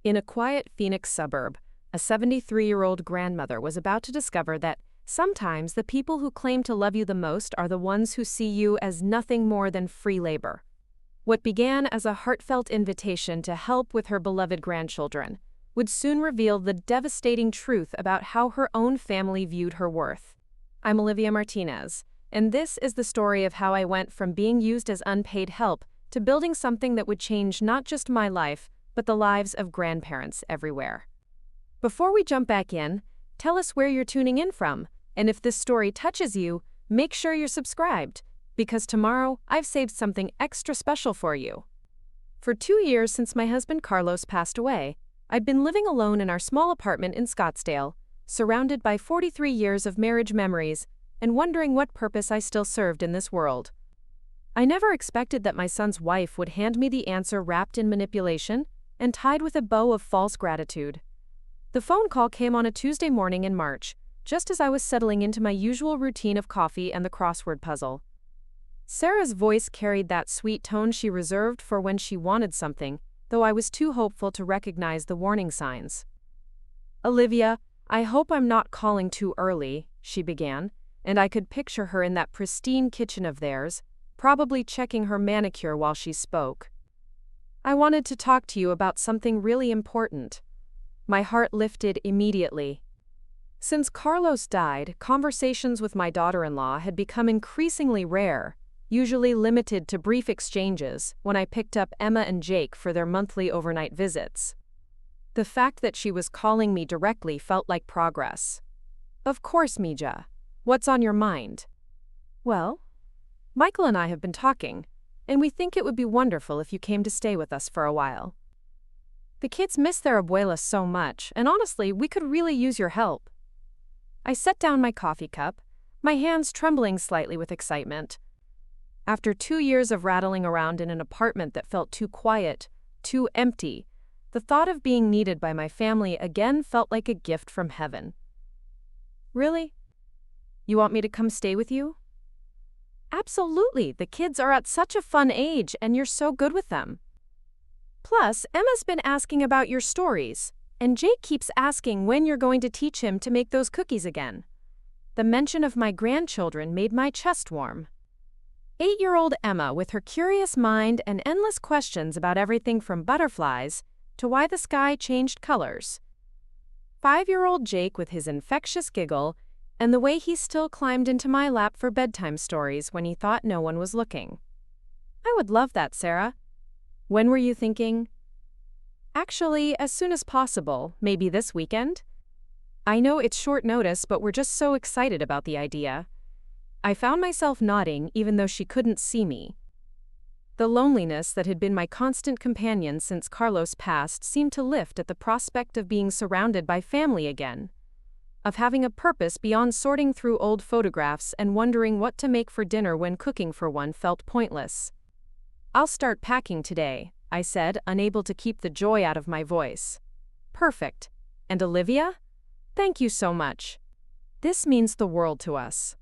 In a quiet Phoenix suburb, a 73-year-old grandmother was about to discover that sometimes the people who claim to love you the most are the ones who see you as nothing more than free labor. What began as a heartfelt invitation to help with her beloved grandchildren would soon reveal the devastating truth about how her own family viewed her worth. I'm Olivia Martinez, and this is the story of how I went from being used as unpaid help to building something that would change not just my life, but the lives of grandparents everywhere. Before we jump back in, tell us where you're tuning in from, and if this story touches you, make sure you're subscribed, because tomorrow I've saved something extra special for you. For 2 years since my husband Carlos passed away, I'd been living alone in our small apartment in Scottsdale, surrounded by 43 years of marriage memories, and wondering what purpose I still served in this world. I never expected that my son's wife would hand me the answer wrapped in manipulation and tied with a bow of false gratitude. The phone call came on a Tuesday morning in March, just as I was settling into my usual routine of coffee and the crossword puzzle. Sarah's voice carried that sweet tone she reserved for when she wanted something, though I was too hopeful to recognize the warning signs. "Olivia, I hope I'm not calling too early," she began, and I could picture her in that pristine kitchen of theirs, probably checking her manicure while she spoke. "I wanted to talk to you about something really important." My heart lifted immediately. Since Carlos died, conversations with my daughter-in-law had become increasingly rare, usually limited to brief exchanges when I picked up Emma and Jake for their monthly overnight visits. The fact that she was calling me directly felt like progress. "Of course, Mija. What's on your mind?" "Well, Michael and I have been talking, and we think it would be wonderful if you came to stay with us for a while. The kids miss their abuela so much, and honestly, we could really use your help." I set down my coffee cup, my hands trembling slightly with excitement. After 2 years of rattling around in an apartment that felt too quiet, too empty, the thought of being needed by my family again felt like a gift from heaven. "Really? You want me to come stay with you?" "Absolutely, the kids are at such a fun age and you're so good with them. Plus, Emma's been asking about your stories, and Jake keeps asking when you're going to teach him to make those cookies again." The mention of my grandchildren made my chest warm. 8-year-old Emma, with her curious mind and endless questions about everything from butterflies to why the sky changed colors. 5-year-old Jake with his infectious giggle and the way he still climbed into my lap for bedtime stories when he thought no one was looking. "I would love that, Sarah. When were you thinking?" "Actually, as soon as possible, maybe this weekend." "I know it's short notice, but we're just so excited about the idea." I found myself nodding even though she couldn't see me. The loneliness that had been my constant companion since Carlos passed seemed to lift at the prospect of being surrounded by family again, of having a purpose beyond sorting through old photographs and wondering what to make for dinner when cooking for one felt pointless. "I'll start packing today," I said, unable to keep the joy out of my voice. "Perfect. And Olivia? Thank you so much. This means the world to us."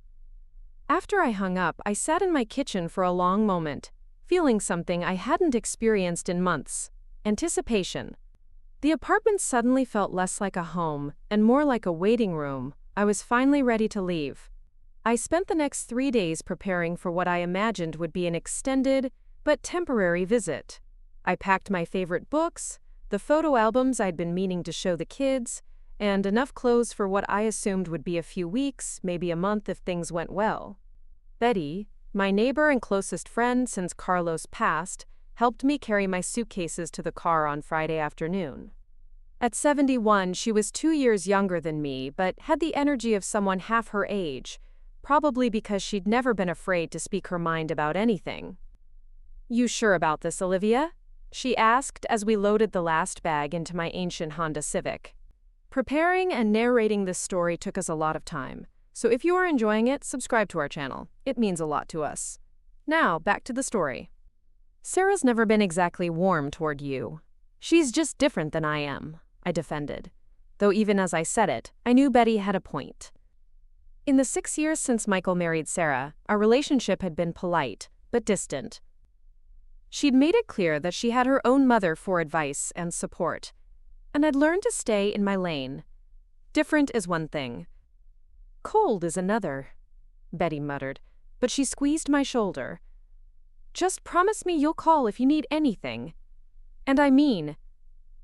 After I hung up, I sat in my kitchen for a long moment, feeling something I hadn't experienced in months: anticipation. The apartment suddenly felt less like a home and more like a waiting room. I was finally ready to leave. I spent the next 3 days preparing for what I imagined would be an extended but temporary visit. I packed my favorite books, the photo albums I'd been meaning to show the kids, and enough clothes for what I assumed would be a few weeks, maybe a month if things went well. Betty, my neighbor and closest friend since Carlos passed, helped me carry my suitcases to the car on Friday afternoon. At 71, she was 2 years younger than me, but had the energy of someone half her age, probably because she'd never been afraid to speak her mind about anything. "You sure about this, Olivia?" she asked as we loaded the last bag into my ancient Honda Civic. Preparing and narrating this story took us a lot of time, so if you are enjoying it, subscribe to our channel. It means a lot to us. Now, back to the story. "Sarah's never been exactly warm toward you. She's just different than I am," I defended, though even as I said it, I knew Betty had a point. In the 6 years since Michael married Sarah, our relationship had been polite, but distant. She'd made it clear that she had her own mother for advice and support, and I'd learned to stay in my lane. Different is one thing. Cold is another, Betty muttered, but she squeezed my shoulder. Just promise me you'll call if you need anything. And I mean,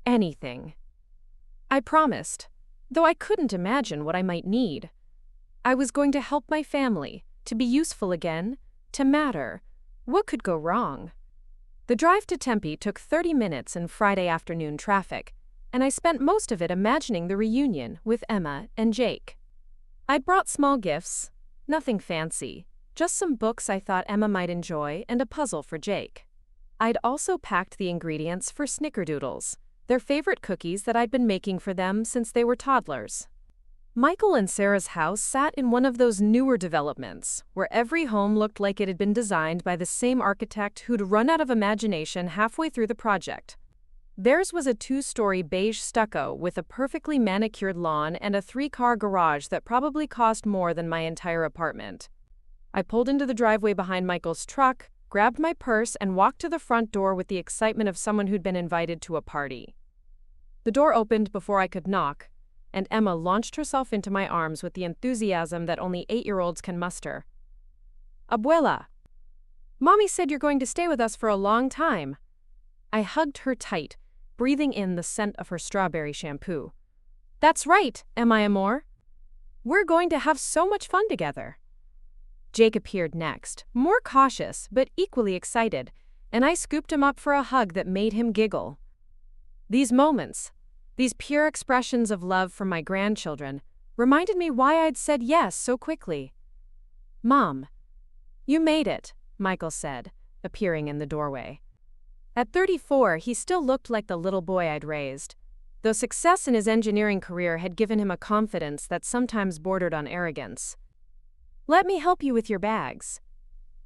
anything. I promised, though I couldn't imagine what I might need. I was going to help my family, to be useful again, to matter. What could go wrong? The drive to Tempe took 30 minutes in Friday afternoon traffic, and I spent most of it imagining the reunion with Emma and Jake. I'd brought small gifts, nothing fancy, just some books I thought Emma might enjoy and a puzzle for Jake. I'd also packed the ingredients for snickerdoodles, their favorite cookies that I'd been making for them since they were toddlers. Michael and Sarah's house sat in one of those newer developments, where every home looked like it had been designed by the same architect who'd run out of imagination halfway through the project. Theirs was a 2-story beige stucco with a perfectly manicured lawn and a 3-car garage that probably cost more than my entire apartment. I pulled into the driveway behind Michael's truck, grabbed my purse, and walked to the front door with the excitement of someone who'd been invited to a party. The door opened before I could knock, and Emma launched herself into my arms with the enthusiasm that only 8-year-olds can muster. Abuela! Mommy said you're going to stay with us for a long time. I hugged her tight, breathing in the scent of her strawberry shampoo. That's right, am I amor? We're going to have so much fun together. Jake appeared next, more cautious but equally excited, and I scooped him up for a hug that made him giggle. These moments, these pure expressions of love from my grandchildren, reminded me why I'd said yes so quickly. Mom, you made it, Michael said, appearing in the doorway. At 34, he still looked like the little boy I'd raised, though success in his engineering career had given him a confidence that sometimes bordered on arrogance. Let me help you with your bags.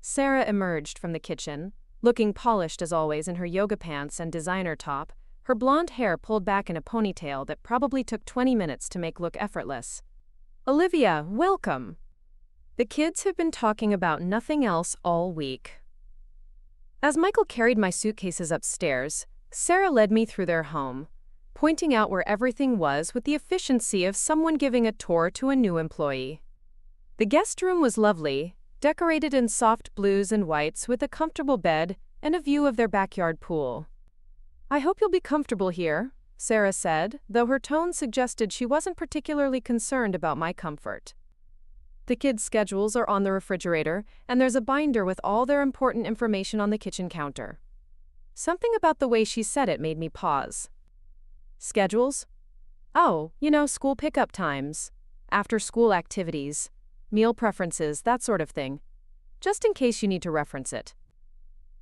Sarah emerged from the kitchen, looking polished as always in her yoga pants and designer top, her blonde hair pulled back in a ponytail that probably took 20 minutes to make look effortless. Olivia, welcome. The kids have been talking about nothing else all week. As Michael carried my suitcases upstairs, Sarah led me through their home, pointing out where everything was with the efficiency of someone giving a tour to a new employee. The guest room was lovely, decorated in soft blues and whites with a comfortable bed and a view of their backyard pool. I hope you'll be comfortable here, Sarah said, though her tone suggested she wasn't particularly concerned about my comfort. The kids' schedules are on the refrigerator, and there's a binder with all their important information on the kitchen counter. Something about the way she said it made me pause. Schedules? Oh, school pickup times, after-school activities, meal preferences, that sort of thing. Just in case you need to reference it.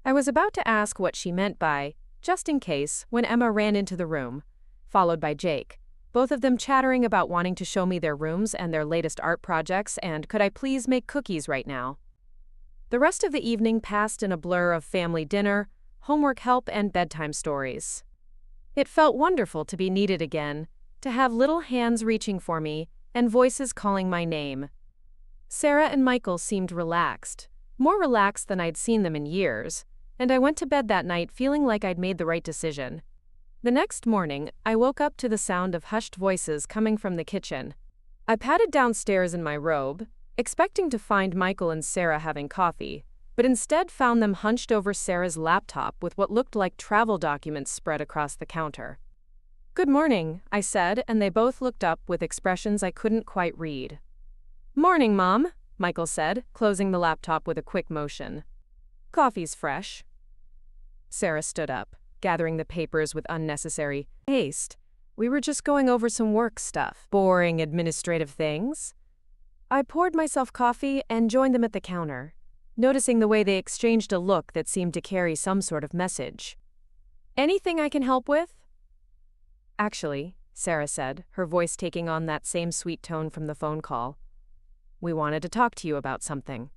I was about to ask what she meant by just in case when Emma ran into the room, followed by Jake, both of them chattering about wanting to show me their rooms and their latest art projects and could I please make cookies right now. The rest of the evening passed in a blur of family dinner, homework help, and bedtime stories. It felt wonderful to be needed again, to have little hands reaching for me and voices calling my name. Sarah and Michael seemed relaxed, more relaxed than I'd seen them in years, and I went to bed that night feeling like I'd made the right decision. The next morning, I woke up to the sound of hushed voices coming from the kitchen. I padded downstairs in my robe, expecting to find Michael and Sarah having coffee, but instead found them hunched over Sarah's laptop with what looked like travel documents spread across the counter. Good morning, I said, and they both looked up with expressions I couldn't quite read. Morning, Mom, Michael said, closing the laptop with a quick motion. Coffee's fresh. Sarah stood up, gathering the papers with unnecessary haste. We were just going over some work stuff. Boring administrative things. I poured myself coffee and joined them at the counter, noticing the way they exchanged a look that seemed to carry some sort of message. Anything I can help with? Actually, Sarah said, her voice taking on that same sweet tone from the phone call. We wanted to talk to you about something.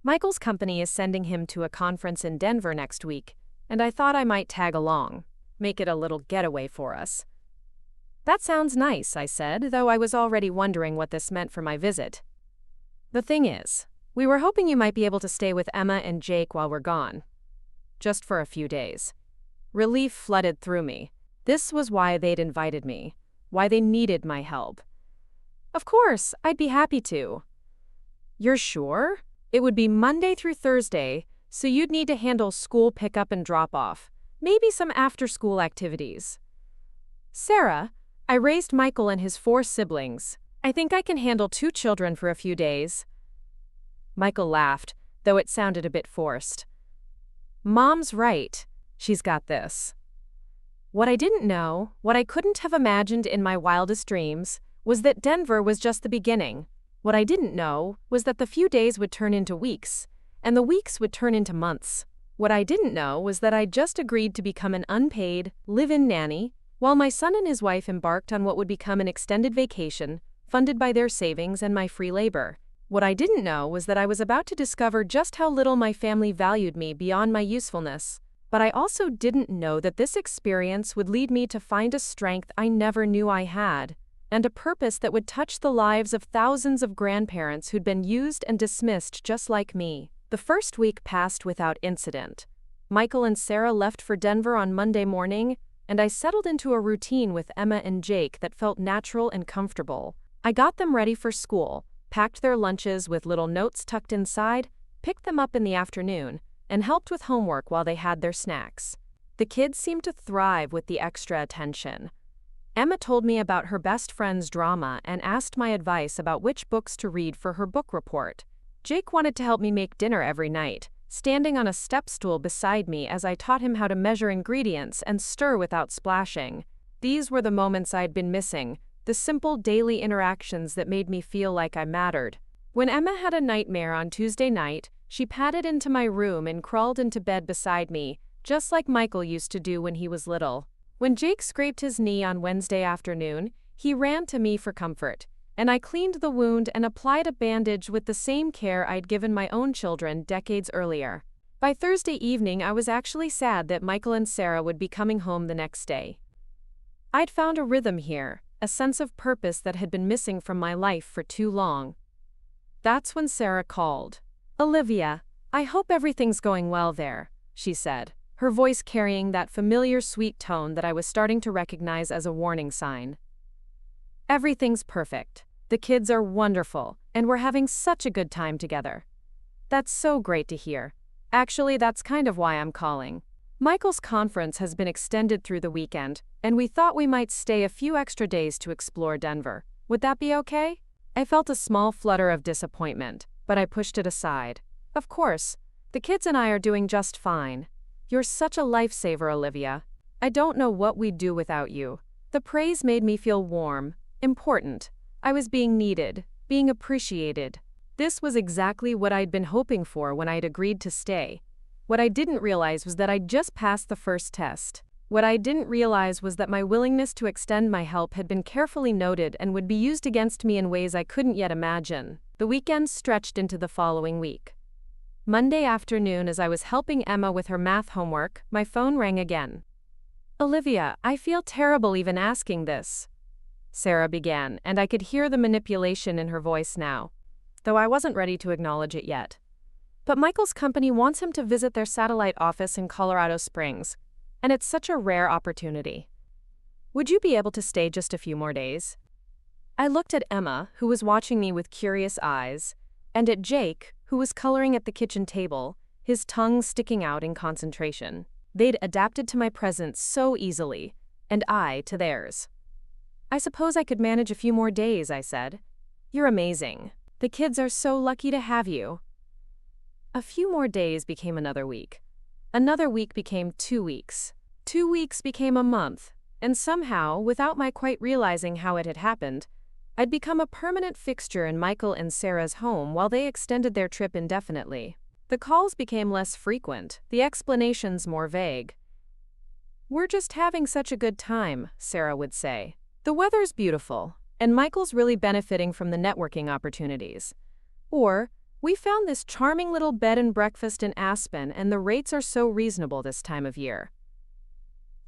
Michael's company is sending him to a conference in Denver next week, and I thought I might tag along, make it a little getaway for us. That sounds nice, I said, though I was already wondering what this meant for my visit. The thing is, we were hoping you might be able to stay with Emma and Jake while we're gone. Just for a few days. Relief flooded through me. This was why they'd invited me, why they needed my help. Of course, I'd be happy to. You're sure? It would be Monday through Thursday, so you'd need to handle school pickup and drop-off, maybe some after-school activities. Sarah, I raised Michael and his 4 siblings. I think I can handle 2 children for a few days. Michael laughed, though it sounded a bit forced. Mom's right. She's got this. What I didn't know, what I couldn't have imagined in my wildest dreams, was that Denver was just the beginning. What I didn't know was that the few days would turn into weeks, and the weeks would turn into months. What I didn't know was that I'd just agreed to become an unpaid, live-in nanny, while my son and his wife embarked on what would become an extended vacation, funded by their savings and my free labor. What I didn't know was that I was about to discover just how little my family valued me beyond my usefulness. But I also didn't know that this experience would lead me to find a strength I never knew I had, and a purpose that would touch the lives of thousands of grandparents who'd been used and dismissed just like me. The first week passed without incident. Michael and Sarah left for Denver on Monday morning, and I settled into a routine with Emma and Jake that felt natural and comfortable. I got them ready for school, packed their lunches with little notes tucked inside, picked them up in the afternoon, and helped with homework while they had their snacks. The kids seemed to thrive with the extra attention. Emma told me about her best friend's drama and asked my advice about which books to read for her book report. Jake wanted to help me make dinner every night, standing on a step stool beside me as I taught him how to measure ingredients and stir without splashing. These were the moments I'd been missing, the simple daily interactions that made me feel like I mattered. When Emma had a nightmare on Tuesday night, she padded into my room and crawled into bed beside me, just like Michael used to do when he was little. When Jake scraped his knee on Wednesday afternoon, he ran to me for comfort, and I cleaned the wound and applied a bandage with the same care I'd given my own children decades earlier. By Thursday evening, I was actually sad that Michael and Sarah would be coming home the next day. I'd found a rhythm here, a sense of purpose that had been missing from my life for too long. That's when Sarah called. "Olivia, I hope everything's going well there," she said, her voice carrying that familiar sweet tone that I was starting to recognize as a warning sign. "Everything's perfect. The kids are wonderful, and we're having such a good time together." "That's so great to hear. Actually, that's kind of why I'm calling. Michael's conference has been extended through the weekend, and we thought we might stay a few extra days to explore Denver. Would that be okay?" I felt a small flutter of disappointment, but I pushed it aside. "Of course. The kids and I are doing just fine. You're such a lifesaver, Olivia. I don't know what we'd do without you." The praise made me feel warm, important. I was being needed, being appreciated. This was exactly what I'd been hoping for when I'd agreed to stay. What I didn't realize was that I'd just passed the first test. What I didn't realize was that my willingness to extend my help had been carefully noted and would be used against me in ways I couldn't yet imagine. The weekend stretched into the following week. Monday afternoon, as I was helping Emma with her math homework, my phone rang again. "Olivia, I feel terrible even asking this," Sarah began, and I could hear the manipulation in her voice now, though I wasn't ready to acknowledge it yet. "But Michael's company wants him to visit their satellite office in Colorado Springs, and it's such a rare opportunity. Would you be able to stay just a few more days?" I looked at Emma, who was watching me with curious eyes, and at Jake, who was coloring at the kitchen table, his tongue sticking out in concentration. They'd adapted to my presence so easily, and I to theirs. "I suppose I could manage a few more days," I said. "You're amazing. The kids are so lucky to have you." A few more days became another week. Another week became 2 weeks. 2 weeks became a month, and somehow, without my quite realizing how it had happened, I'd become a permanent fixture in Michael and Sarah's home while they extended their trip indefinitely. The calls became less frequent, the explanations more vague. "We're just having such a good time," Sarah would say. "The weather's beautiful, and Michael's really benefiting from the networking opportunities." Or, "We found this charming little bed and breakfast in Aspen, and the rates are so reasonable this time of year."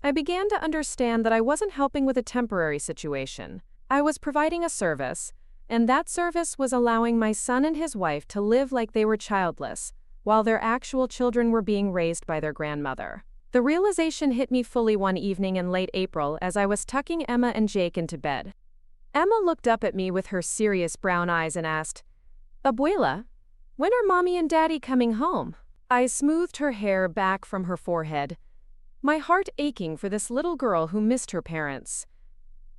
I began to understand that I wasn't helping with a temporary situation. I was providing a service, and that service was allowing my son and his wife to live like they were childless, while their actual children were being raised by their grandmother. The realization hit me fully one evening in late April as I was tucking Emma and Jake into bed. Emma looked up at me with her serious brown eyes and asked, "Abuela, when are Mommy and Daddy coming home?" I smoothed her hair back from her forehead, my heart aching for this little girl who missed her parents.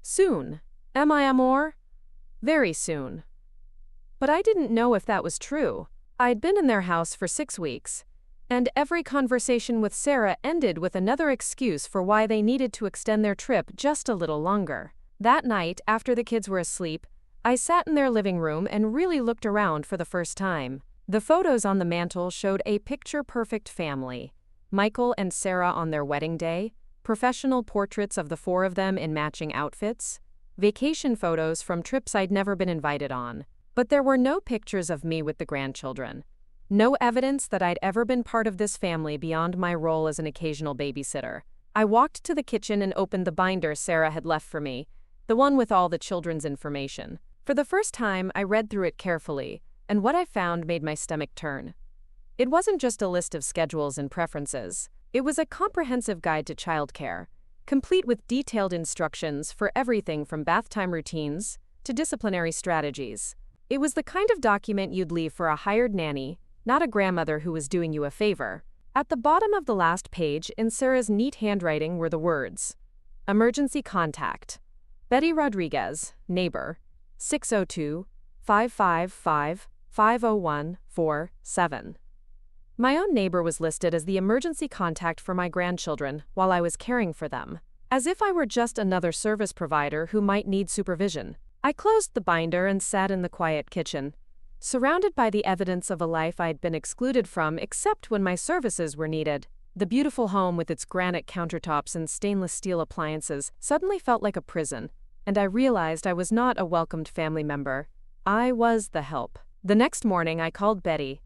"Soon, mi amor? Very soon." But I didn't know if that was true. I'd been in their house for 6 weeks, and every conversation with Sarah ended with another excuse for why they needed to extend their trip just a little longer. That night, after the kids were asleep, I sat in their living room and really looked around for the first time. The photos on the mantel showed a picture-perfect family. Michael and Sarah on their wedding day, professional portraits of the 4 of them in matching outfits, vacation photos from trips I'd never been invited on. But there were no pictures of me with the grandchildren. No evidence that I'd ever been part of this family beyond my role as an occasional babysitter. I walked to the kitchen and opened the binder Sarah had left for me, the one with all the children's information. For the first time, I read through it carefully, and what I found made my stomach turn. It wasn't just a list of schedules and preferences. It was a comprehensive guide to childcare, complete with detailed instructions for everything from bath time routines to disciplinary strategies. It was the kind of document you'd leave for a hired nanny, not a grandmother who was doing you a favor. At the bottom of the last page, in Sarah's neat handwriting, were the words, "Emergency contact. Betty Rodriguez, neighbor, 602-555-50147. My own neighbor was listed as the emergency contact for my grandchildren while I was caring for them, as if I were just another service provider who might need supervision. I closed the binder and sat in the quiet kitchen, surrounded by the evidence of a life I'd been excluded from except when my services were needed. The beautiful home with its granite countertops and stainless steel appliances suddenly felt like a prison, and I realized I was not a welcomed family member. I was the help. The next morning I called Betty.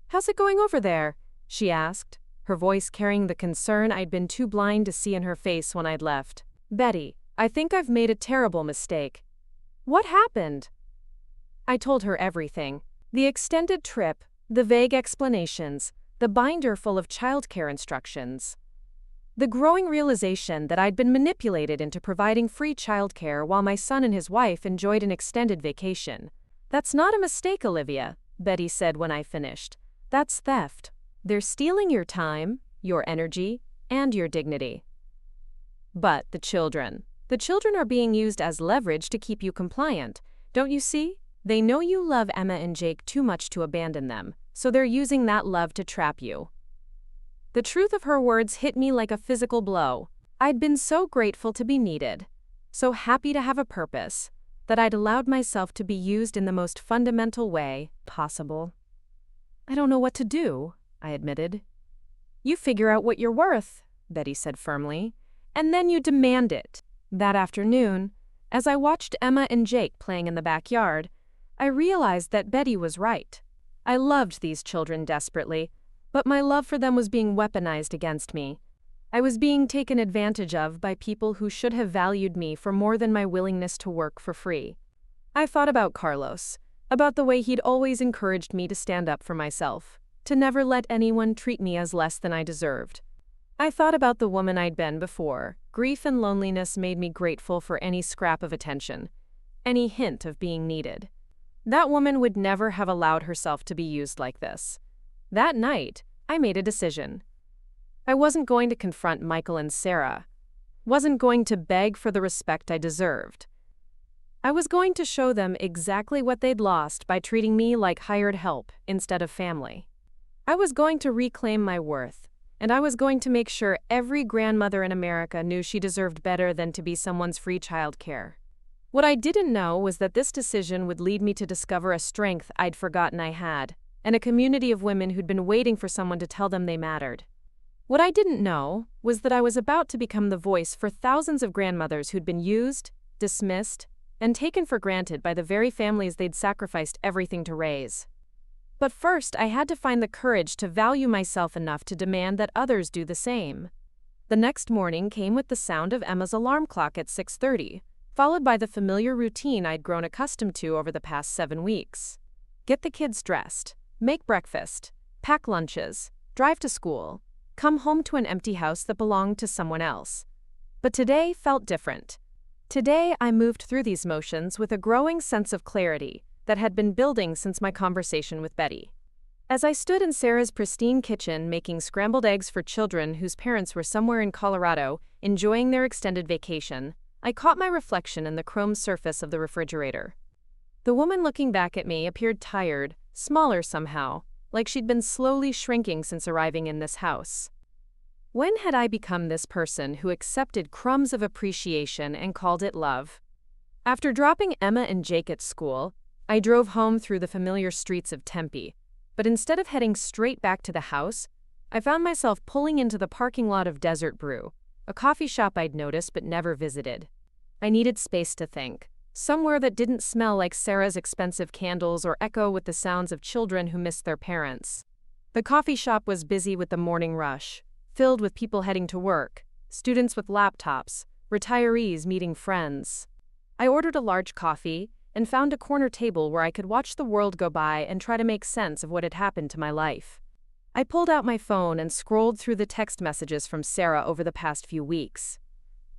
"How's it going over there?" she asked, her voice carrying the concern I'd been too blind to see in her face when I'd left. "Betty, I think I've made a terrible mistake." "What happened?" I told her everything. The extended trip, the vague explanations, the binder full of childcare instructions. The growing realization that I'd been manipulated into providing free childcare while my son and his wife enjoyed an extended vacation. "That's not a mistake, Olivia," Betty said when I finished. "That's theft. They're stealing your time, your energy, and your dignity." "But the children are being used as leverage to keep you compliant, don't you see? They know you love Emma and Jake too much to abandon them, so they're using that love to trap you." The truth of her words hit me like a physical blow. I'd been so grateful to be needed, so happy to have a purpose, that I'd allowed myself to be used in the most fundamental way possible. "I don't know what to do," I admitted. "You figure out what you're worth," Betty said firmly, "and then you demand it." That afternoon, as I watched Emma and Jake playing in the backyard, I realized that Betty was right. I loved these children desperately, but my love for them was being weaponized against me. I was being taken advantage of by people who should have valued me for more than my willingness to work for free. I thought about Carlos, about the way he'd always encouraged me to stand up for myself, to never let anyone treat me as less than I deserved. I thought about the woman I'd been before. Grief and loneliness made me grateful for any scrap of attention, any hint of being needed. That woman would never have allowed herself to be used like this. That night, I made a decision. I wasn't going to confront Michael and Sarah. Wasn't going to beg for the respect I deserved. I was going to show them exactly what they'd lost by treating me like hired help instead of family. I was going to reclaim my worth, and I was going to make sure every grandmother in America knew she deserved better than to be someone's free childcare. What I didn't know was that this decision would lead me to discover a strength I'd forgotten I had, and a community of women who'd been waiting for someone to tell them they mattered. What I didn't know was that I was about to become the voice for thousands of grandmothers who'd been used, dismissed, and taken for granted by the very families they'd sacrificed everything to raise. But first, I had to find the courage to value myself enough to demand that others do the same. The next morning came with the sound of Emma's alarm clock at 6:30, followed by the familiar routine I'd grown accustomed to over the past 7 weeks. Get the kids dressed, make breakfast, pack lunches, drive to school, come home to an empty house that belonged to someone else. But today felt different. Today I moved through these motions with a growing sense of clarity that had been building since my conversation with Betty. As I stood in Sarah's pristine kitchen making scrambled eggs for children whose parents were somewhere in Colorado enjoying their extended vacation, I caught my reflection in the chrome surface of the refrigerator. The woman looking back at me appeared tired, smaller somehow, like she'd been slowly shrinking since arriving in this house. When had I become this person who accepted crumbs of appreciation and called it love? After dropping Emma and Jake at school, I drove home through the familiar streets of Tempe, but instead of heading straight back to the house, I found myself pulling into the parking lot of Desert Brew, a coffee shop I'd noticed but never visited. I needed space to think, somewhere that didn't smell like Sarah's expensive candles or echo with the sounds of children who missed their parents. The coffee shop was busy with the morning rush, filled with people heading to work, students with laptops, retirees meeting friends. I ordered a large coffee and found a corner table where I could watch the world go by and try to make sense of what had happened to my life. I pulled out my phone and scrolled through the text messages from Sarah over the past few weeks.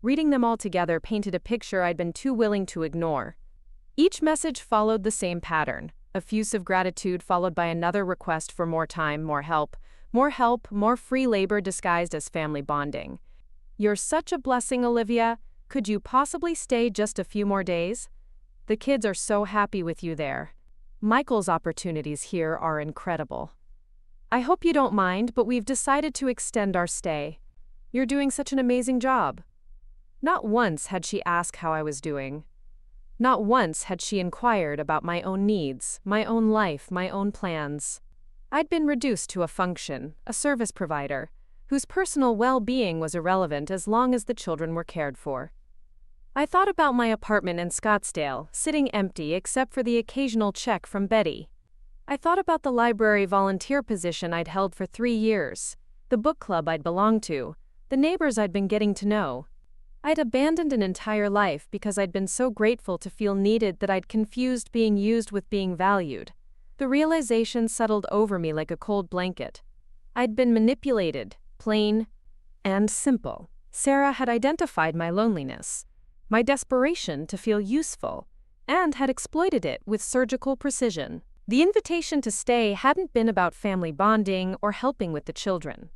Reading them all together painted a picture I'd been too willing to ignore. Each message followed the same pattern, effusive gratitude followed by another request for more time, more help, more free labor disguised as family bonding. "You're such a blessing, Olivia. Could you possibly stay just a few more days? The kids are so happy with you there. Michael's opportunities here are incredible. I hope you don't mind, but we've decided to extend our stay. You're doing such an amazing job." Not once had she asked how I was doing. Not once had she inquired about my own needs, my own life, my own plans. I'd been reduced to a function, a service provider, whose personal well-being was irrelevant as long as the children were cared for. I thought about my apartment in Scottsdale, sitting empty except for the occasional check from Betty. I thought about the library volunteer position I'd held for 3 years, the book club I'd belonged to, the neighbors I'd been getting to know. I'd abandoned an entire life because I'd been so grateful to feel needed that I'd confused being used with being valued. The realization settled over me like a cold blanket. I'd been manipulated, plain and simple. Sarah had identified my loneliness, my desperation to feel useful, and had exploited it with surgical precision. The invitation to stay hadn't been about family bonding or helping with the children.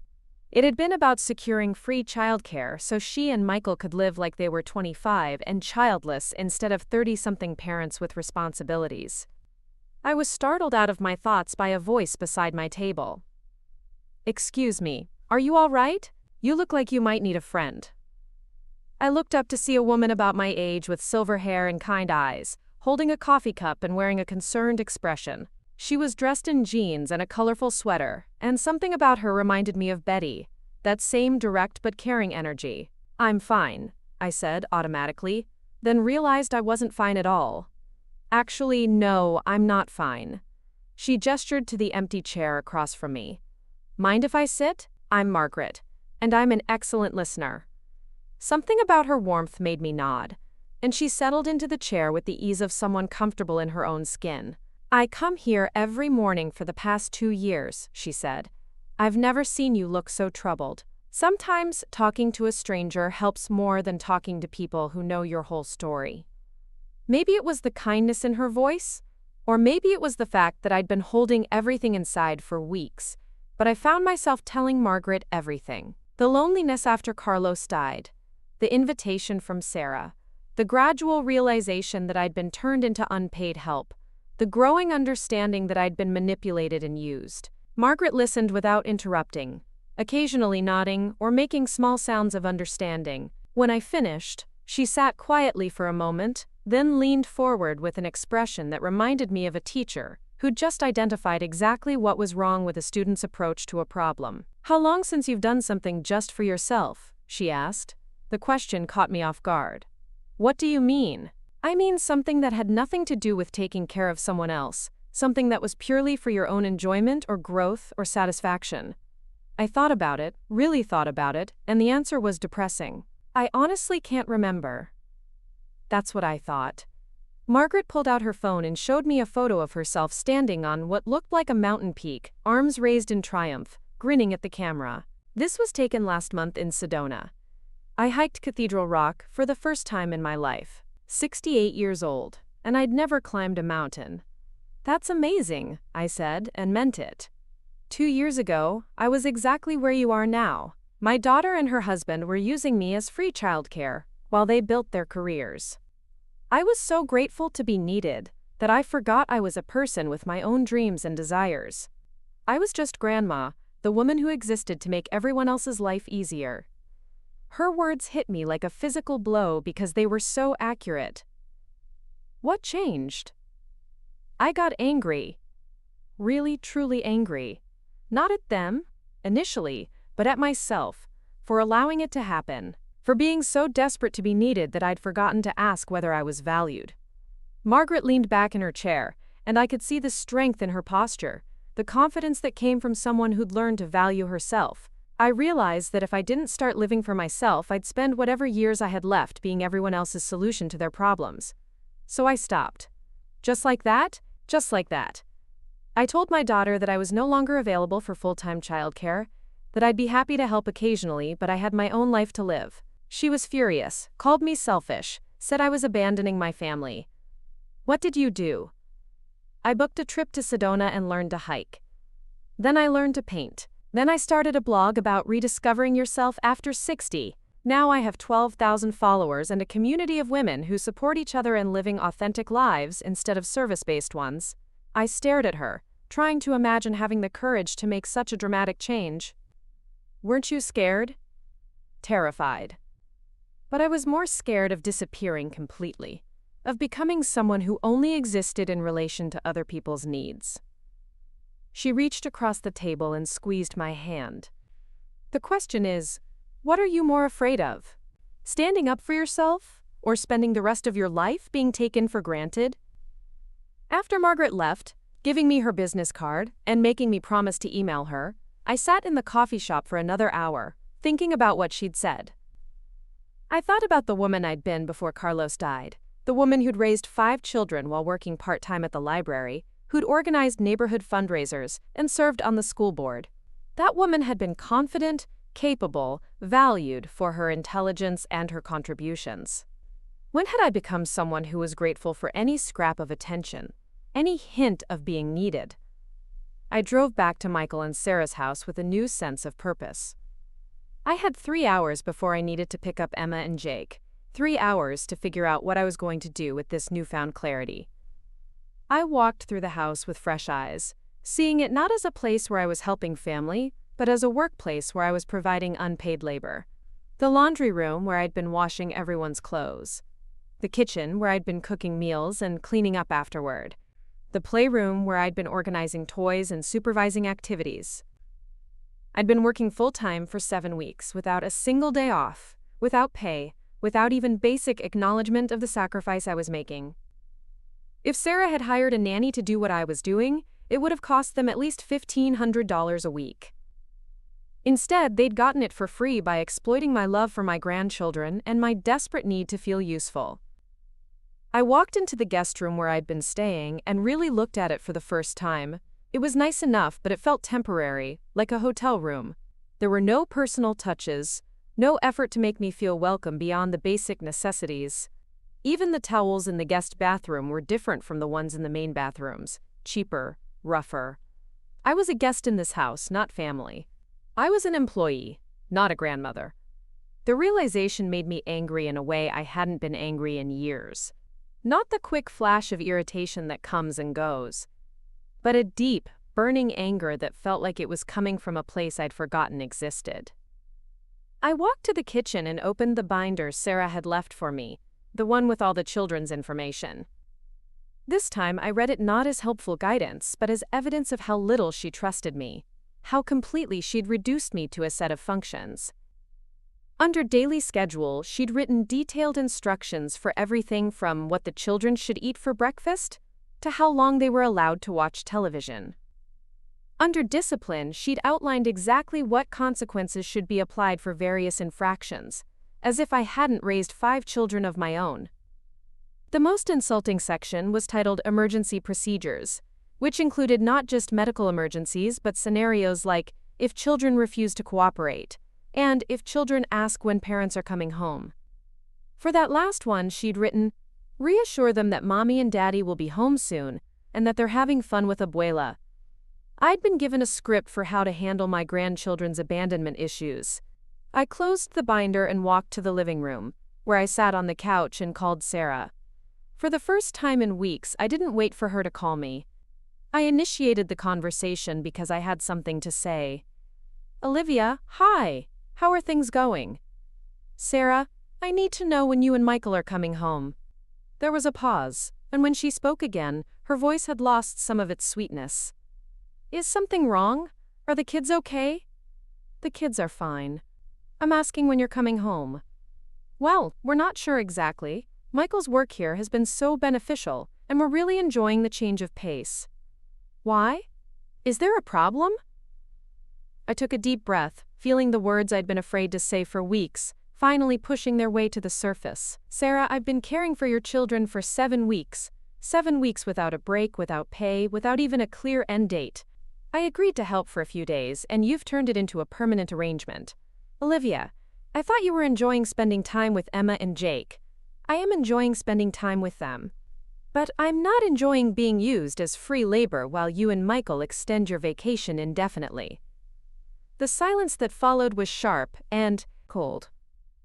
It had been about securing free childcare so she and Michael could live like they were 25 and childless instead of 30-something parents with responsibilities. I was startled out of my thoughts by a voice beside my table. "Excuse me, are you all right? You look like you might need a friend." I looked up to see a woman about my age with silver hair and kind eyes, holding a coffee cup and wearing a concerned expression. She was dressed in jeans and a colorful sweater, and something about her reminded me of Betty, that same direct but caring energy. "I'm fine," I said automatically, then realized I wasn't fine at all. "Actually, no, I'm not fine." She gestured to the empty chair across from me. "Mind if I sit? I'm Margaret, and I'm an excellent listener." Something about her warmth made me nod, and she settled into the chair with the ease of someone comfortable in her own skin. "I come here every morning for the past 2 years," she said. "I've never seen you look so troubled. Sometimes talking to a stranger helps more than talking to people who know your whole story." Maybe it was the kindness in her voice, or maybe it was the fact that I'd been holding everything inside for weeks, but I found myself telling Margaret everything. The loneliness after Carlos died, the invitation from Sarah, the gradual realization that I'd been turned into unpaid help, the growing understanding that I'd been manipulated and used. Margaret listened without interrupting, occasionally nodding or making small sounds of understanding. When I finished, she sat quietly for a moment, then leaned forward with an expression that reminded me of a teacher who'd just identified exactly what was wrong with a student's approach to a problem. "How long since you've done something just for yourself?" she asked. The question caught me off guard. "What do you mean?" "I mean something that had nothing to do with taking care of someone else, something that was purely for your own enjoyment or growth or satisfaction." I thought about it, really thought about it, and the answer was depressing. "I honestly can't remember." That's what I thought. Margaret pulled out her phone and showed me a photo of herself standing on what looked like a mountain peak, arms raised in triumph, grinning at the camera. This was taken last month in Sedona. I hiked Cathedral Rock for the first time in my life. 68 years old, and I'd never climbed a mountain. That's amazing, I said, and meant it. 2 years ago, I was exactly where you are now. My daughter and her husband were using me as free childcare while they built their careers. I was so grateful to be needed that I forgot I was a person with my own dreams and desires. I was just grandma, the woman who existed to make everyone else's life easier. Her words hit me like a physical blow because they were so accurate. What changed? I got angry. Really, truly angry. Not at them, initially, but at myself, for allowing it to happen, for being so desperate to be needed that I'd forgotten to ask whether I was valued. Margaret leaned back in her chair, and I could see the strength in her posture, the confidence that came from someone who'd learned to value herself. I realized that if I didn't start living for myself, I'd spend whatever years I had left being everyone else's solution to their problems. So I stopped. Just like that, just like that. I told my daughter that I was no longer available for full-time childcare, that I'd be happy to help occasionally, but I had my own life to live. She was furious, called me selfish, said I was abandoning my family. What did you do? I booked a trip to Sedona and learned to hike. Then I learned to paint. Then I started a blog about rediscovering yourself after 60. Now I have 12,000 followers and a community of women who support each other in living authentic lives instead of service-based ones. I stared at her, trying to imagine having the courage to make such a dramatic change. Weren't you scared? Terrified. But I was more scared of disappearing completely, of becoming someone who only existed in relation to other people's needs. She reached across the table and squeezed my hand. The question is, what are you more afraid of? Standing up for yourself, or spending the rest of your life being taken for granted? After Margaret left, giving me her business card and making me promise to email her, I sat in the coffee shop for another hour, thinking about what she'd said. I thought about the woman I'd been before Carlos died, the woman who'd raised 5 children while working part-time at the library, who'd organized neighborhood fundraisers and served on the school board. That woman had been confident, capable, valued for her intelligence and her contributions. When had I become someone who was grateful for any scrap of attention, any hint of being needed? I drove back to Michael and Sarah's house with a new sense of purpose. I had 3 hours before I needed to pick up Emma and Jake, 3 hours to figure out what I was going to do with this newfound clarity. I walked through the house with fresh eyes, seeing it not as a place where I was helping family, but as a workplace where I was providing unpaid labor. The laundry room where I'd been washing everyone's clothes. The kitchen where I'd been cooking meals and cleaning up afterward. The playroom where I'd been organizing toys and supervising activities. I'd been working full-time for 7 weeks without a single day off, without pay, without even basic acknowledgement of the sacrifice I was making. If Sarah had hired a nanny to do what I was doing, it would have cost them at least $1,500 a week. Instead, they'd gotten it for free by exploiting my love for my grandchildren and my desperate need to feel useful. I walked into the guest room where I'd been staying and really looked at it for the first time. It was nice enough, but it felt temporary, like a hotel room. There were no personal touches, no effort to make me feel welcome beyond the basic necessities. Even the towels in the guest bathroom were different from the ones in the main bathrooms, cheaper, rougher. I was a guest in this house, not family. I was an employee, not a grandmother. The realization made me angry in a way I hadn't been angry in years. Not the quick flash of irritation that comes and goes, but a deep, burning anger that felt like it was coming from a place I'd forgotten existed. I walked to the kitchen and opened the binder Sarah had left for me, the one with all the children's information. This time I read it not as helpful guidance, but as evidence of how little she trusted me, how completely she'd reduced me to a set of functions. Under daily schedule, she'd written detailed instructions for everything from what the children should eat for breakfast to how long they were allowed to watch television. Under discipline, she'd outlined exactly what consequences should be applied for various infractions, as if I hadn't raised 5 children of my own. The most insulting section was titled Emergency Procedures, which included not just medical emergencies but scenarios like if children refuse to cooperate, and if children ask when parents are coming home. For that last one, she'd written, "Reassure them that mommy and daddy will be home soon, and that they're having fun with abuela." I'd been given a script for how to handle my grandchildren's abandonment issues. I closed the binder and walked to the living room, where I sat on the couch and called Sarah. For the first time in weeks, I didn't wait for her to call me. I initiated the conversation because I had something to say. "Olivia, hi. How are things going?" "Sarah, I need to know when you and Michael are coming home." There was a pause, and when she spoke again, her voice had lost some of its sweetness. "Is something wrong? Are the kids okay?" "The kids are fine. I'm asking when you're coming home." "Well, we're not sure exactly. Michael's work here has been so beneficial, and we're really enjoying the change of pace." "Why? Is there a problem?" I took a deep breath, feeling the words I'd been afraid to say for weeks, finally pushing their way to the surface. "Sarah, I've been caring for your children for 7 weeks. 7 weeks without a break, without pay, without even a clear end date. I agreed to help for a few days, and you've turned it into a permanent arrangement. Olivia, I thought you were enjoying spending time with Emma and Jake. I am enjoying spending time with them. But I'm not enjoying being used as free labor while you and Michael extend your vacation indefinitely." The silence that followed was sharp and cold.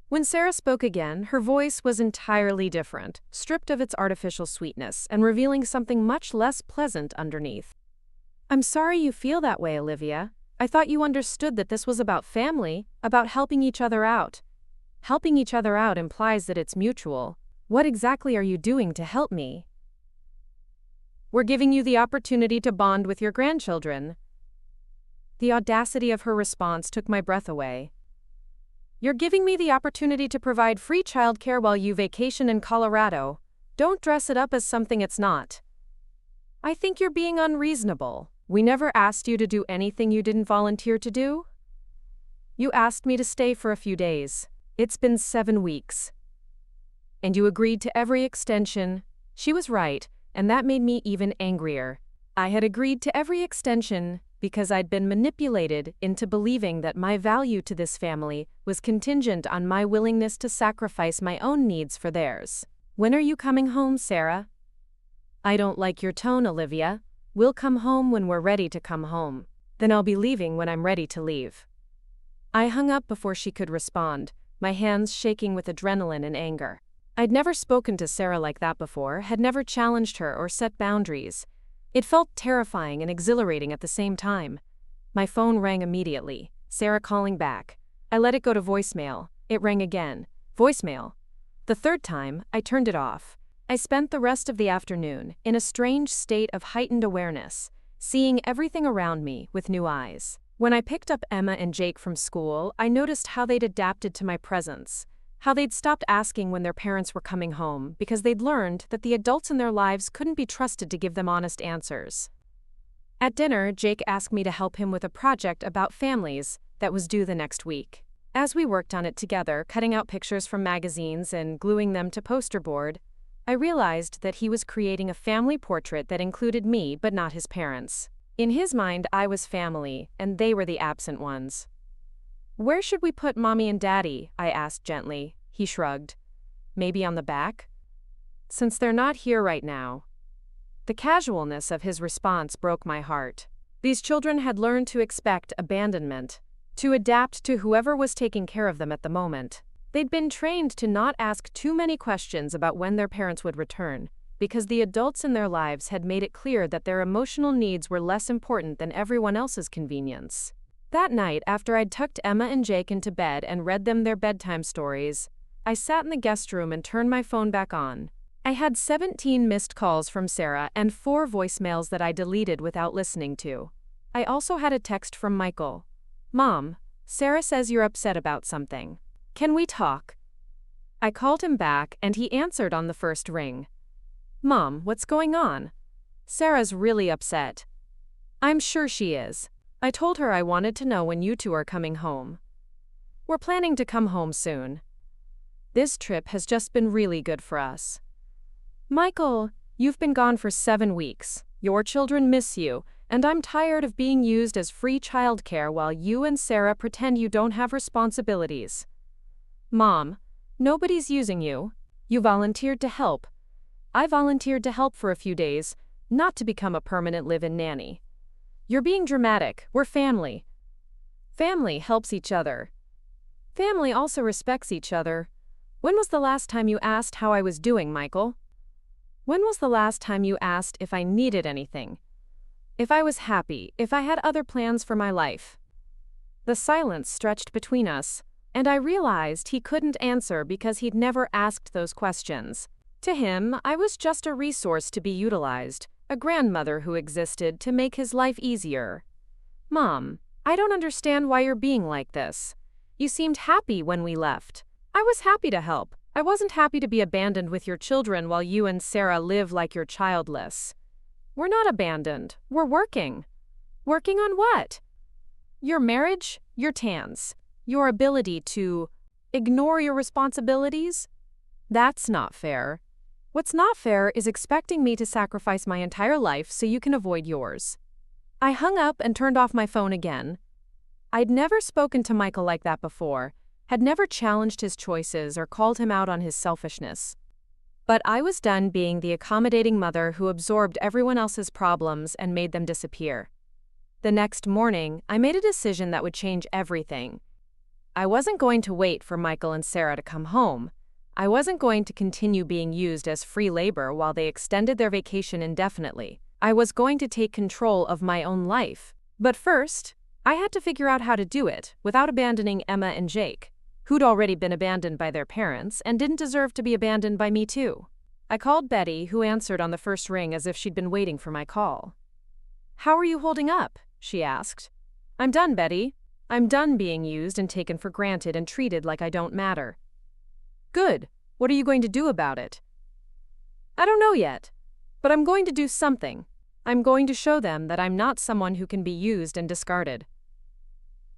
When Sarah spoke again, her voice was entirely different, stripped of its artificial sweetness and revealing something much less pleasant underneath. "I'm sorry you feel that way, Olivia. I thought you understood that this was about family, about helping each other out. Helping each other out implies that it's mutual. What exactly are you doing to help me?" "We're giving you the opportunity to bond with your grandchildren." The audacity of her response took my breath away. "You're giving me the opportunity to provide free childcare while you vacation in Colorado. Don't dress it up as something it's not." "I think you're being unreasonable. We never asked you to do anything you didn't volunteer to do. You asked me to stay for a few days. It's been 7 weeks. And you agreed to every extension." She was right, and that made me even angrier. I had agreed to every extension because I'd been manipulated into believing that my value to this family was contingent on my willingness to sacrifice my own needs for theirs. "When are you coming home, Sarah?" "I don't like your tone, Olivia. We'll come home when we're ready to come home. Then I'll be leaving when I'm ready to leave." I hung up before she could respond, my hands shaking with adrenaline and anger. I'd never spoken to Sarah like that before, had never challenged her or set boundaries. It felt terrifying and exhilarating at the same time. My phone rang immediately, Sarah calling back. I let it go to voicemail. It rang again. Voicemail. The third time, I turned it off. I spent the rest of the afternoon in a strange state of heightened awareness, seeing everything around me with new eyes. When I picked up Emma and Jake from school, I noticed how they'd adapted to my presence, how they'd stopped asking when their parents were coming home because they'd learned that the adults in their lives couldn't be trusted to give them honest answers. At dinner, Jake asked me to help him with a project about families that was due the next week. As we worked on it together, cutting out pictures from magazines and gluing them to poster board, I realized that he was creating a family portrait that included me but not his parents. In his mind, I was family, and they were the absent ones. "Where should we put Mommy and Daddy?" I asked gently. He shrugged. "Maybe on the back? Since they're not here right now." The casualness of his response broke my heart. These children had learned to expect abandonment, to adapt to whoever was taking care of them at the moment. They'd been trained to not ask too many questions about when their parents would return, because the adults in their lives had made it clear that their emotional needs were less important than everyone else's convenience. That night, after I'd tucked Emma and Jake into bed and read them their bedtime stories, I sat in the guest room and turned my phone back on. I had 17 missed calls from Sarah and 4 voicemails that I deleted without listening to. I also had a text from Michael. "Mom, Sarah says you're upset about something. Can we talk?" I called him back, and he answered on the first ring. "Mom, what's going on?" "Sarah's really upset." "I'm sure she is. I told her I wanted to know when you two are coming home." "We're planning to come home soon. This trip has just been really good for us." "Michael, you've been gone for 7 weeks. Your children miss you, And I'm tired of being used as free childcare while you and Sarah pretend you don't have responsibilities. Mom, nobody's using you. You volunteered to help. I volunteered to help for a few days, not to become a permanent live-in nanny. You're being dramatic. We're family. Family helps each other. Family also respects each other. When was the last time you asked how I was doing, Michael? When was the last time you asked if I needed anything? If I was happy, if I had other plans for my life? The silence stretched between us, and I realized he couldn't answer because he'd never asked those questions. To him, I was just a resource to be utilized, a grandmother who existed to make his life easier. Mom, I don't understand why you're being like this. You seemed happy when we left. I was happy to help. I wasn't happy to be abandoned with your children while you and Sarah live like you're childless. We're not abandoned. We're working. Working on what? Your marriage, your TANs, your ability to ignore your responsibilities? That's not fair. What's not fair is expecting me to sacrifice my entire life so you can avoid yours. I hung up and turned off my phone again. I'd never spoken to Michael like that before, had never challenged his choices or called him out on his selfishness. But I was done being the accommodating mother who absorbed everyone else's problems and made them disappear. The next morning, I made a decision that would change everything. I wasn't going to wait for Michael and Sarah to come home. I wasn't going to continue being used as free labor while they extended their vacation indefinitely. I was going to take control of my own life. But first, I had to figure out how to do it without abandoning Emma and Jake, who'd already been abandoned by their parents and didn't deserve to be abandoned by me too. I called Betty, who answered on the first ring as if she'd been waiting for my call. "How are you holding up?" she asked. "I'm done, Betty. I'm done being used and taken for granted and treated like I don't matter." "Good. What are you going to do about it?" "I don't know yet, but I'm going to do something. I'm going to show them that I'm not someone who can be used and discarded."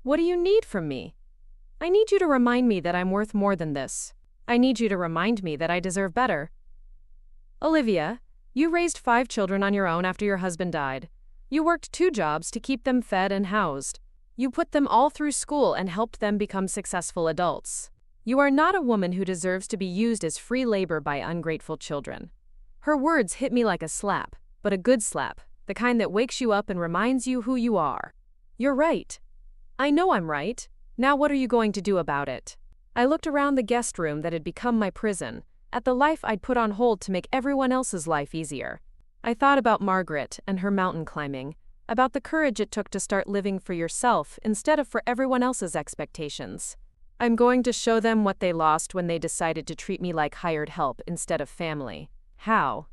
"What do you need from me?" "I need you to remind me that I'm worth more than this. I need you to remind me that I deserve better." "Olivia, you raised 5 children on your own after your husband died. You worked 2 jobs to keep them fed and housed. You put them all through school and helped them become successful adults. You are not a woman who deserves to be used as free labor by ungrateful children." Her words hit me like a slap, but a good slap, the kind that wakes you up and reminds you who you are. "You're right." "I know I'm right. Now what are you going to do about it?" I looked around the guest room that had become my prison, at the life I'd put on hold to make everyone else's life easier. I thought about Margaret and her mountain climbing, about the courage it took to start living for yourself instead of for everyone else's expectations. I'm going to show them what they lost when they decided to treat me like hired help instead of family. How?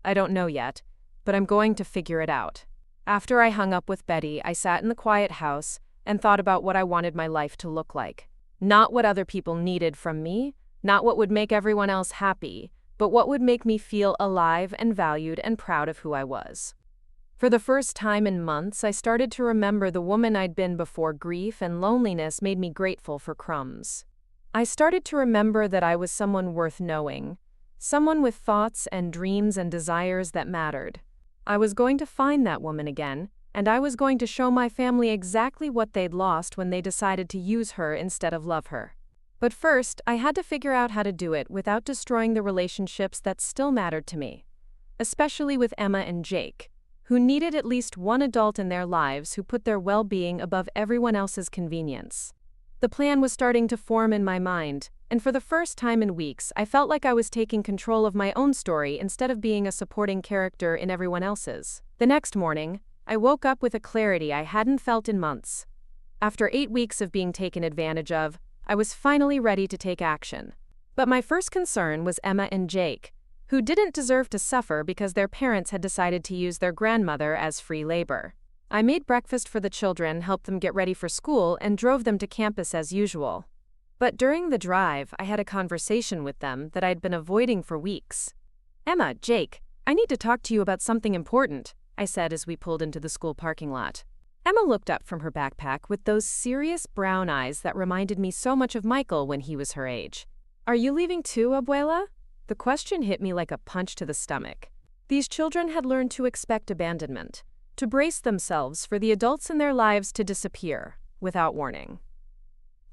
I don't know yet, but I'm going to figure it out. After I hung up with Betty, I sat in the quiet house and thought about what I wanted my life to look like. Not what other people needed from me, not what would make everyone else happy, but what would make me feel alive and valued and proud of who I was. For the first time in months, I started to remember the woman I'd been before grief and loneliness made me grateful for crumbs. I started to remember that I was someone worth knowing, someone with thoughts and dreams and desires that mattered. I was going to find that woman again, and I was going to show my family exactly what they'd lost when they decided to use her instead of love her. But first, I had to figure out how to do it without destroying the relationships that still mattered to me, especially with Emma and Jake, who needed at least one adult in their lives who put their well-being above everyone else's convenience. The plan was starting to form in my mind, and for the first time in weeks, I felt like I was taking control of my own story instead of being a supporting character in everyone else's. The next morning, I woke up with a clarity I hadn't felt in months. After 8 weeks of being taken advantage of, I was finally ready to take action. But my first concern was Emma and Jake, who didn't deserve to suffer because their parents had decided to use their grandmother as free labor. I made breakfast for the children, helped them get ready for school, and drove them to campus as usual. But during the drive, I had a conversation with them that I'd been avoiding for weeks. "Emma, Jake, I need to talk to you about something important," I said as we pulled into the school parking lot. Emma looked up from her backpack with those serious brown eyes that reminded me so much of Michael when he was her age. "Are you leaving too, Abuela?" The question hit me like a punch to the stomach. These children had learned to expect abandonment, to brace themselves for the adults in their lives to disappear without warning.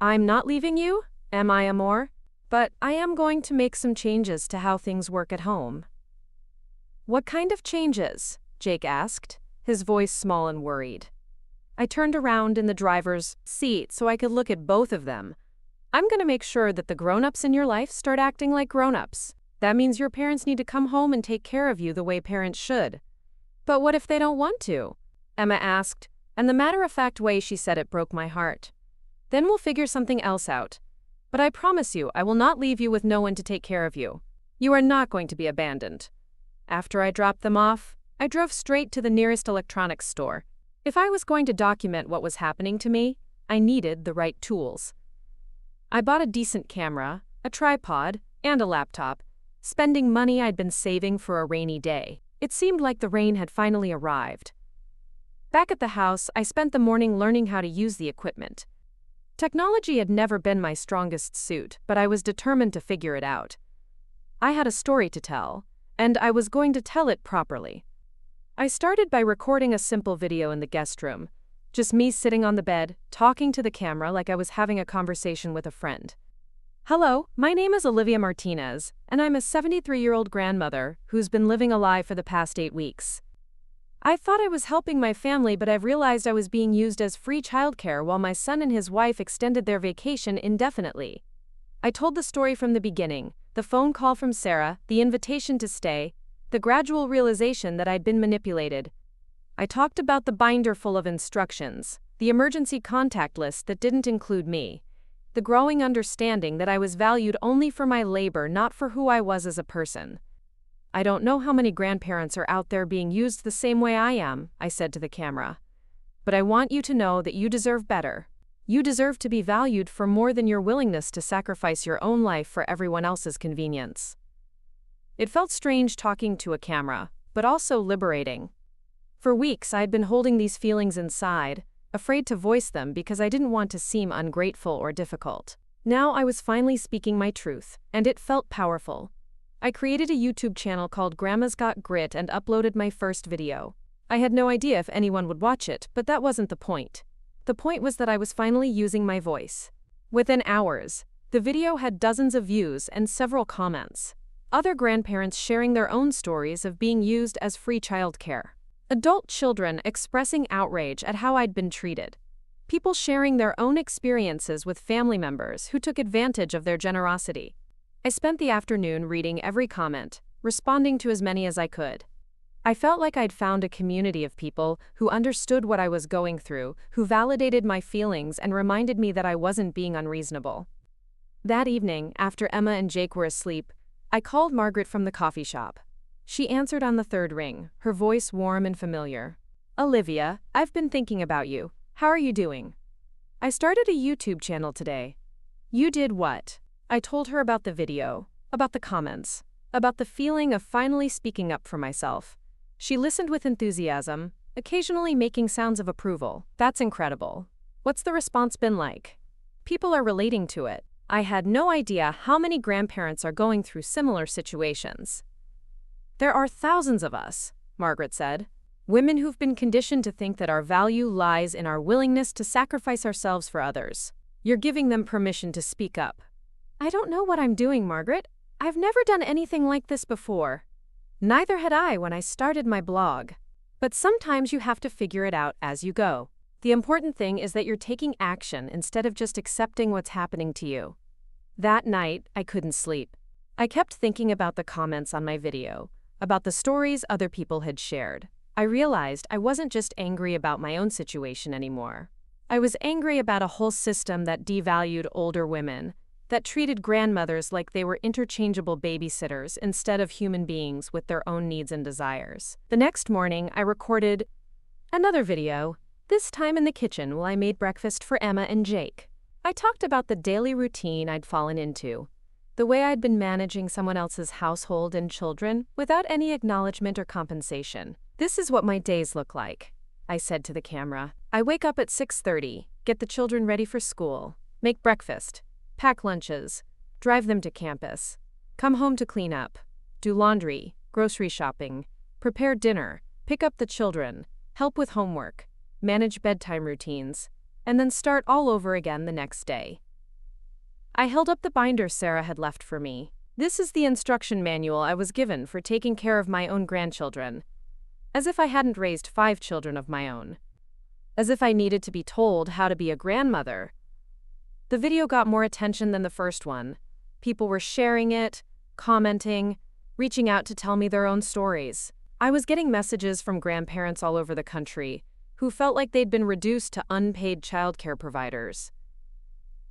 I'm not leaving you, am I, amor? But I am going to make some changes to how things work at home. What kind of changes? Jake asked, his voice small and worried. I turned around in the driver's seat so I could look at both of them. I'm going to make sure that the grown-ups in your life start acting like grown-ups. That means your parents need to come home and take care of you the way parents should. But what if they don't want to? Emma asked, and the matter-of-fact way she said it broke my heart. Then we'll figure something else out. But I promise you, I will not leave you with no one to take care of you. You are not going to be abandoned. After I dropped them off, I drove straight to the nearest electronics store. If I was going to document what was happening to me, I needed the right tools. I bought a decent camera, a tripod, and a laptop, spending money I'd been saving for a rainy day. It seemed like the rain had finally arrived. Back at the house, I spent the morning learning how to use the equipment. Technology had never been my strongest suit, but I was determined to figure it out. I had a story to tell, and I was going to tell it properly. I started by recording a simple video in the guest room, just me sitting on the bed, talking to the camera like I was having a conversation with a friend. Hello, my name is Olivia Martinez, and I'm a 73-year-old grandmother who's been living a lie for the past 8 weeks. I thought I was helping my family, but I've realized I was being used as free childcare while my son and his wife extended their vacation indefinitely. I told the story from the beginning, the phone call from Sarah, the invitation to stay, the gradual realization that I'd been manipulated. I talked about the binder full of instructions, the emergency contact list that didn't include me, the growing understanding that I was valued only for my labor, not for who I was as a person. I don't know how many grandparents are out there being used the same way I am, I said to the camera. But I want you to know that you deserve better. You deserve to be valued for more than your willingness to sacrifice your own life for everyone else's convenience. It felt strange talking to a camera, but also liberating. For weeks I'd been holding these feelings inside, afraid to voice them because I didn't want to seem ungrateful or difficult. Now I was finally speaking my truth, and it felt powerful. I created a YouTube channel called Grandma's Got Grit and uploaded my first video. I had no idea if anyone would watch it, but that wasn't the point. The point was that I was finally using my voice. Within hours, the video had dozens of views and several comments. Other grandparents sharing their own stories of being used as free childcare. Adult children expressing outrage at how I'd been treated. People sharing their own experiences with family members who took advantage of their generosity. I spent the afternoon reading every comment, responding to as many as I could. I felt like I'd found a community of people who understood what I was going through, who validated my feelings and reminded me that I wasn't being unreasonable. That evening, after Emma and Jake were asleep, I called Margaret from the coffee shop. She answered on the third ring, her voice warm and familiar. Olivia, I've been thinking about you. How are you doing? I started a YouTube channel today. You did what? I told her about the video, about the comments, about the feeling of finally speaking up for myself. She listened with enthusiasm, occasionally making sounds of approval. That's incredible. What's the response been like? People are relating to it. I had no idea how many grandparents are going through similar situations. There are thousands of us, Margaret said. Women who've been conditioned to think that our value lies in our willingness to sacrifice ourselves for others. You're giving them permission to speak up. I don't know what I'm doing, Margaret. I've never done anything like this before. Neither had I when I started my blog. But sometimes you have to figure it out as you go. The important thing is that you're taking action instead of just accepting what's happening to you. That night, I couldn't sleep. I kept thinking about the comments on my video, about the stories other people had shared. I realized I wasn't just angry about my own situation anymore. I was angry about a whole system that devalued older women, that treated grandmothers like they were interchangeable babysitters instead of human beings with their own needs and desires. The next morning, I recorded another video, this time in the kitchen while I made breakfast for Emma and Jake. I talked about the daily routine I'd fallen into, the way I'd been managing someone else's household and children without any acknowledgement or compensation. This is what my days look like, I said to the camera. I wake up at 6:30, get the children ready for school, make breakfast, pack lunches, drive them to campus, come home to clean up, do laundry, grocery shopping, prepare dinner, pick up the children, help with homework, manage bedtime routines, and then start all over again the next day. I held up the binder Sarah had left for me. This is the instruction manual I was given for taking care of my own grandchildren. As if I hadn't raised 5 children of my own. As if I needed to be told how to be a grandmother. The video got more attention than the first one. People were sharing it, commenting, reaching out to tell me their own stories. I was getting messages from grandparents all over the country who felt like they'd been reduced to unpaid childcare providers.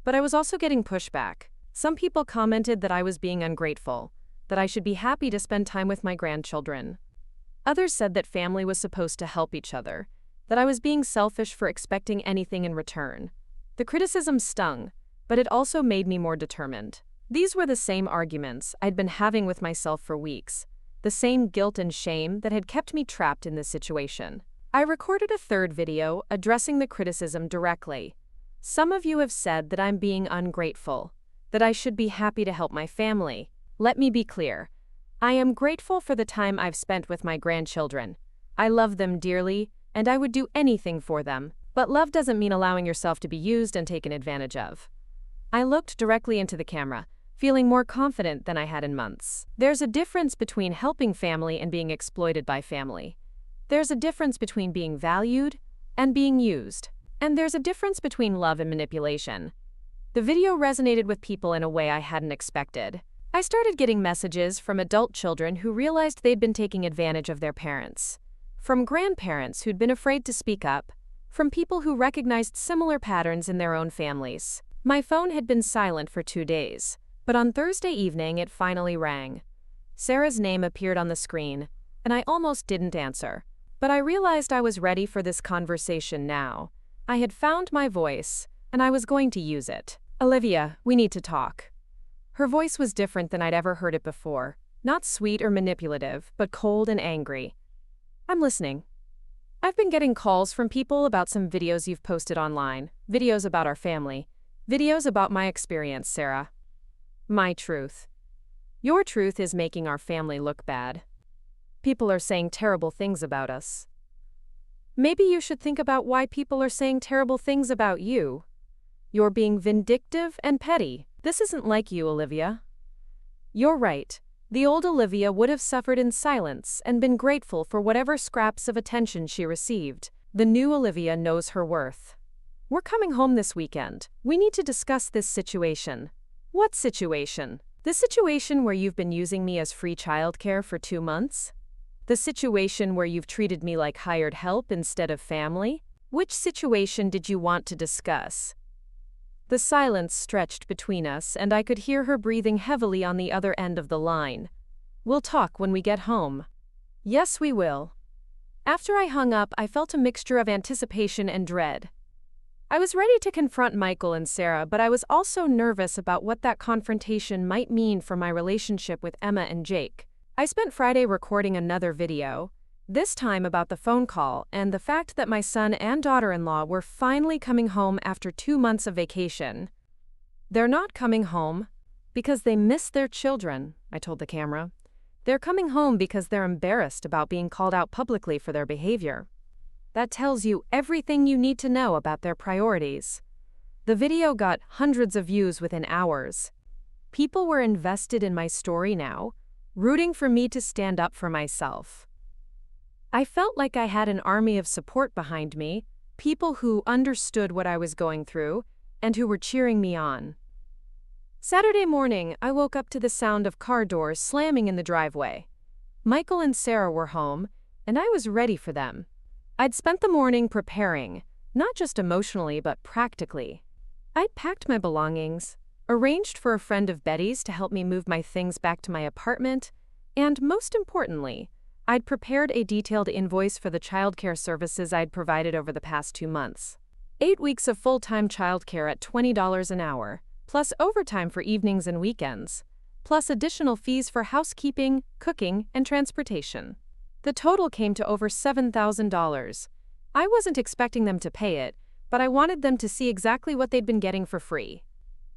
But I was also getting pushback. Some people commented that I was being ungrateful, that I should be happy to spend time with my grandchildren. Others said that family was supposed to help each other, that I was being selfish for expecting anything in return. The criticism stung, but it also made me more determined. These were the same arguments I'd been having with myself for weeks, the same guilt and shame that had kept me trapped in this situation. I recorded a third video addressing the criticism directly. Some of you have said that I'm being ungrateful, that I should be happy to help my family. Let me be clear. I am grateful for the time I've spent with my grandchildren. I love them dearly, and I would do anything for them. But love doesn't mean allowing yourself to be used and taken advantage of. I looked directly into the camera, feeling more confident than I had in months. There's a difference between helping family and being exploited by family. There's a difference between being valued and being used. And there's a difference between love and manipulation. The video resonated with people in a way I hadn't expected. I started getting messages from adult children who realized they'd been taking advantage of their parents, from grandparents who'd been afraid to speak up, from people who recognized similar patterns in their own families. My phone had been silent for 2 days, but on Thursday evening it finally rang. Sarah's name appeared on the screen, and I almost didn't answer. But I realized I was ready for this conversation now. I had found my voice, and I was going to use it. Olivia, we need to talk. Her voice was different than I'd ever heard it before. Not sweet or manipulative, but cold and angry. I'm listening. I've been getting calls from people about some videos you've posted online, videos about our family, videos about my experience, Sarah. My truth. Your truth is making our family look bad. People are saying terrible things about us. Maybe you should think about why people are saying terrible things about you. You're being vindictive and petty. This isn't like you, Olivia. You're right. The old Olivia would have suffered in silence and been grateful for whatever scraps of attention she received. The new Olivia knows her worth. We're coming home this weekend. We need to discuss this situation. What situation? The situation where you've been using me as free childcare for 2 months? The situation where you've treated me like hired help instead of family? Which situation did you want to discuss? The silence stretched between us, and I could hear her breathing heavily on the other end of the line. We'll talk when we get home. Yes, we will. After I hung up, I felt a mixture of anticipation and dread. I was ready to confront Michael and Sarah, but I was also nervous about what that confrontation might mean for my relationship with Emma and Jake. I spent Friday recording another video, this time about the phone call and the fact that my son and daughter-in-law were finally coming home after 2 months of vacation. They're not coming home because they miss their children, I told the camera. They're coming home because they're embarrassed about being called out publicly for their behavior. That tells you everything you need to know about their priorities. The video got hundreds of views within hours. People were invested in my story now, rooting for me to stand up for myself. I felt like I had an army of support behind me, people who understood what I was going through and who were cheering me on. Saturday morning, I woke up to the sound of car doors slamming in the driveway. Michael and Sarah were home, and I was ready for them. I'd spent the morning preparing, not just emotionally but practically. I'd packed my belongings, arranged for a friend of Betty's to help me move my things back to my apartment, and most importantly, I'd prepared a detailed invoice for the childcare services I'd provided over the past 2 months. 8 weeks of full-time childcare at $20 an hour, plus overtime for evenings and weekends, plus additional fees for housekeeping, cooking, and transportation. The total came to over $7,000. I wasn't expecting them to pay it, but I wanted them to see exactly what they'd been getting for free.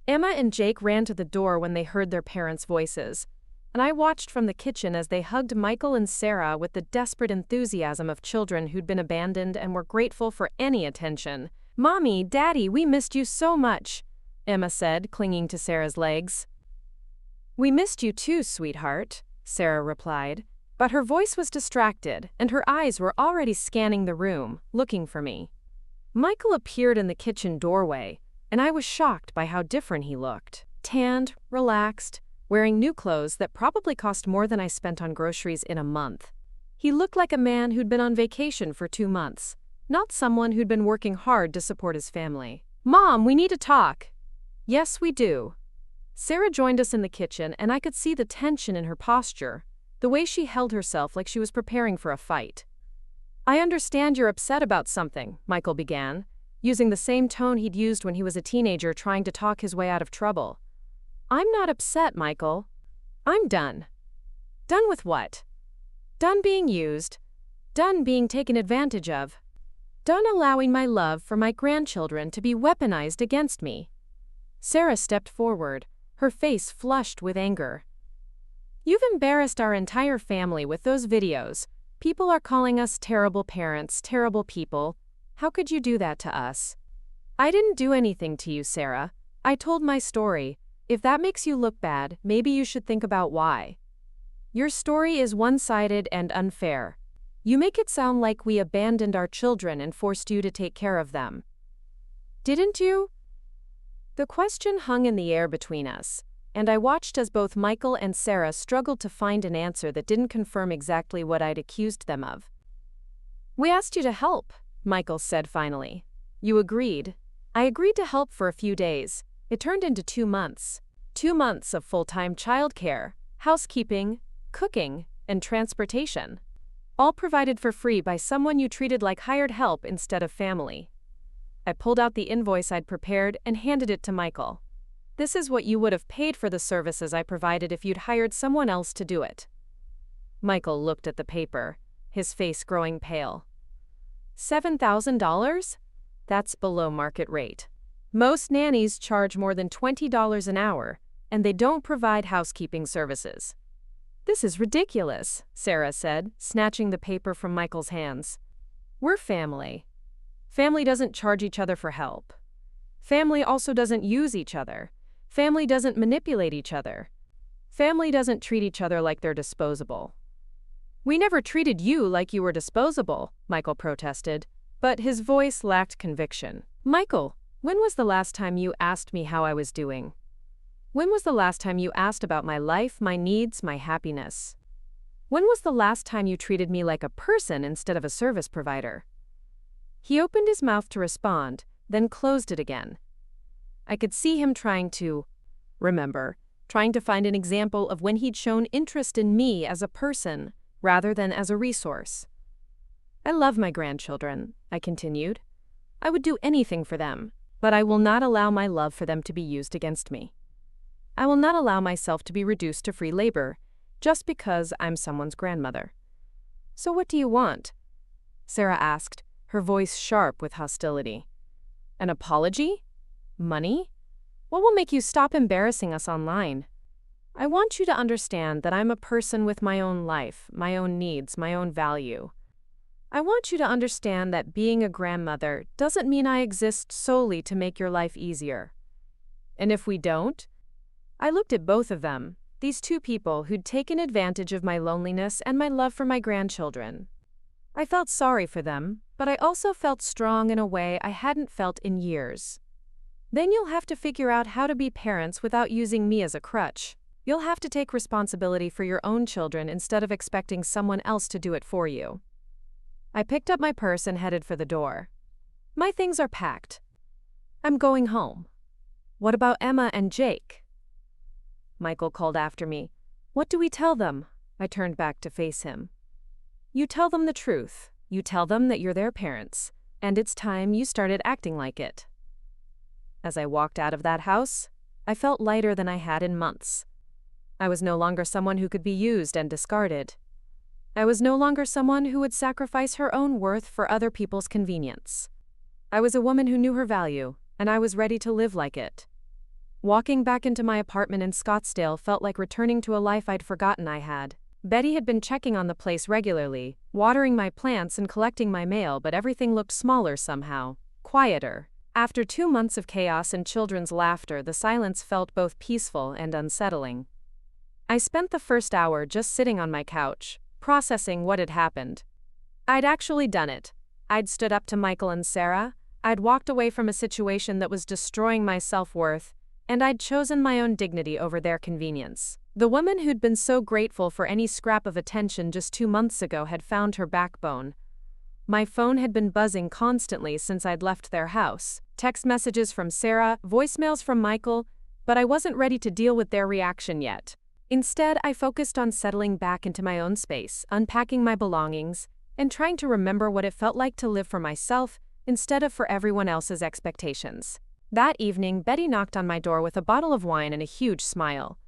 Emma and Jake ran to the door when they heard their parents' voices. and I watched from the kitchen as they hugged Michael and Sarah with the desperate enthusiasm of children who'd been abandoned and were grateful for any attention. "Mommy, Daddy, we missed you so much," Emma said, clinging to Sarah's legs. "We missed you too, sweetheart," Sarah replied, but her voice was distracted, and her eyes were already scanning the room, looking for me. Michael appeared in the kitchen doorway, and I was shocked by how different he looked. Tanned, relaxed, wearing new clothes that probably cost more than I spent on groceries in a month. He looked like a man who'd been on vacation for 2 months, not someone who'd been working hard to support his family. "Mom, we need to talk." "Yes, we do." Sarah joined us in the kitchen, and I could see the tension in her posture, the way she held herself like she was preparing for a fight. "I understand you're upset about something," Michael began, using the same tone he'd used when he was a teenager trying to talk his way out of trouble. "I'm not upset, Michael. I'm done." "Done with what?" "Done being used. Done being taken advantage of. Done allowing my love for my grandchildren to be weaponized against me." Sarah stepped forward, her face flushed with anger. "You've embarrassed our entire family with those videos. People are calling us terrible parents, terrible people. How could you do that to us?" "I didn't do anything to you, Sarah. I told my story. If that makes you look bad, maybe you should think about why. Your story is one-sided and unfair. You make it sound like we abandoned our children and forced you to take care of them. Didn't you?" The question hung in the air between us, and I watched as both Michael and Sarah struggled to find an answer that didn't confirm exactly what I'd accused them of. "We asked you to help," Michael said finally. "You agreed." "I agreed to help for a few days. It turned into 2 months. 2 months of full-time childcare, housekeeping, cooking, and transportation. All provided for free by someone you treated like hired help instead of family." I pulled out the invoice I'd prepared and handed it to Michael. "This is what you would have paid for the services I provided if you'd hired someone else to do it." Michael looked at the paper, his face growing pale. $7,000? That's below market rate. Most nannies charge more than $20 an hour, and they don't provide housekeeping services. "This is ridiculous," Sarah said, snatching the paper from Michael's hands. "We're family. Family doesn't charge each other for help. Family also doesn't use each other. Family doesn't manipulate each other. Family doesn't treat each other like they're disposable." "We never treated you like you were disposable," Michael protested, but his voice lacked conviction. "Michael, when was the last time you asked me how I was doing? When was the last time you asked about my life, my needs, my happiness? When was the last time you treated me like a person instead of a service provider?" He opened his mouth to respond, then closed it again. I could see him trying to remember, trying to find an example of when he'd shown interest in me as a person rather than as a resource. "I love my grandchildren," I continued. "I would do anything for them, but I will not allow my love for them to be used against me. I will not allow myself to be reduced to free labor just because I'm someone's grandmother." "So what do you want?" Sarah asked, her voice sharp with hostility. "An apology? Money? What will make you stop embarrassing us online? I want you to understand that I'm a person with my own life, my own needs, my own value. I want you to understand that being a grandmother doesn't mean I exist solely to make your life easier. And if we don't?" I looked at both of them, these two people who'd taken advantage of my loneliness and my love for my grandchildren. I felt sorry for them, but I also felt strong in a way I hadn't felt in years. "Then you'll have to figure out how to be parents without using me as a crutch. You'll have to take responsibility for your own children instead of expecting someone else to do it for you." I picked up my purse and headed for the door. "My things are packed. I'm going home." "What about Emma and Jake?" Michael called after me. "What do we tell them?" I turned back to face him. "You tell them the truth. You tell them that you're their parents, and it's time you started acting like it." As I walked out of that house, I felt lighter than I had in months. I was no longer someone who could be used and discarded. I was no longer someone who would sacrifice her own worth for other people's convenience. I was a woman who knew her value, and I was ready to live like it. Walking back into my apartment in Scottsdale felt like returning to a life I'd forgotten I had. Betty had been checking on the place regularly, watering my plants and collecting my mail, but everything looked smaller somehow, quieter. After 2 months of chaos and children's laughter, the silence felt both peaceful and unsettling. I spent the first hour just sitting on my couch, processing what had happened. I'd actually done it. I'd stood up to Michael and Sarah, I'd walked away from a situation that was destroying my self-worth, and I'd chosen my own dignity over their convenience. The woman who'd been so grateful for any scrap of attention just 2 months ago had found her backbone. My phone had been buzzing constantly since I'd left their house. Text messages from Sarah, voicemails from Michael, but I wasn't ready to deal with their reaction yet. Instead, I focused on settling back into my own space, unpacking my belongings, and trying to remember what it felt like to live for myself instead of for everyone else's expectations. That evening, Betty knocked on my door with a bottle of wine and a huge smile.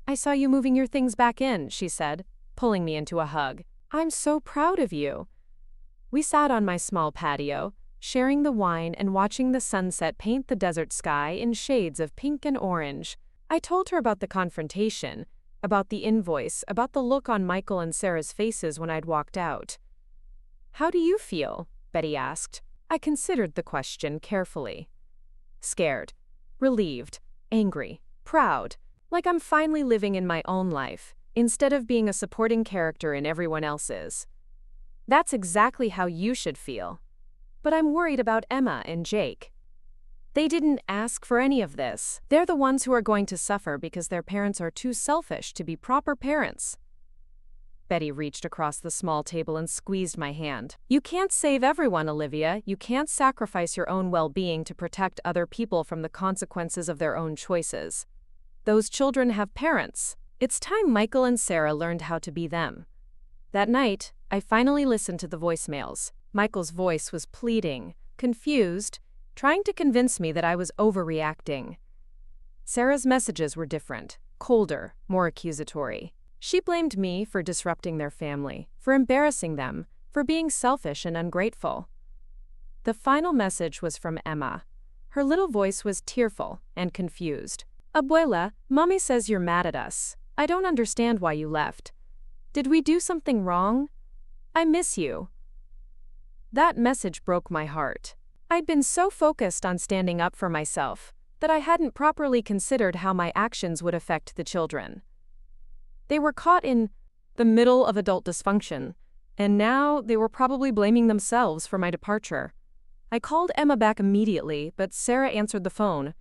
"I saw you moving your things back in," she said, pulling me into a hug. "I'm so proud of you." We sat on my small patio, sharing the wine and watching the sunset paint the desert sky in shades of pink and orange. I told her about the confrontation, about the invoice, about the look on Michael and Sarah's faces when I'd walked out. "How do you feel?" Betty asked. I considered the question carefully. Scared, relieved, angry, proud, like I'm finally living in my own life, instead of being a supporting character in everyone else's. "That's exactly how you should feel. But I'm worried about Emma and Jake. They didn't ask for any of this. They're the ones who are going to suffer because their parents are too selfish to be proper parents." Betty reached across the small table and squeezed my hand. "You can't save everyone, Olivia. You can't sacrifice your own well-being to protect other people from the consequences of their own choices. Those children have parents. It's time Michael and Sarah learned how to be them." That night, I finally listened to the voicemails. Michael's voice was pleading, confused, trying to convince me that I was overreacting. Sarah's messages were different, colder, more accusatory. She blamed me for disrupting their family, for embarrassing them, for being selfish and ungrateful. The final message was from Emma. Her little voice was tearful and confused. "Abuela, Mommy says you're mad at us. I don't understand why you left. Did we do something wrong? I miss you." That message broke my heart. I'd been so focused on standing up for myself that I hadn't properly considered how my actions would affect the children. They were caught in the middle of adult dysfunction, and now they were probably blaming themselves for my departure. I called Emma back immediately, but Sarah answered the phone.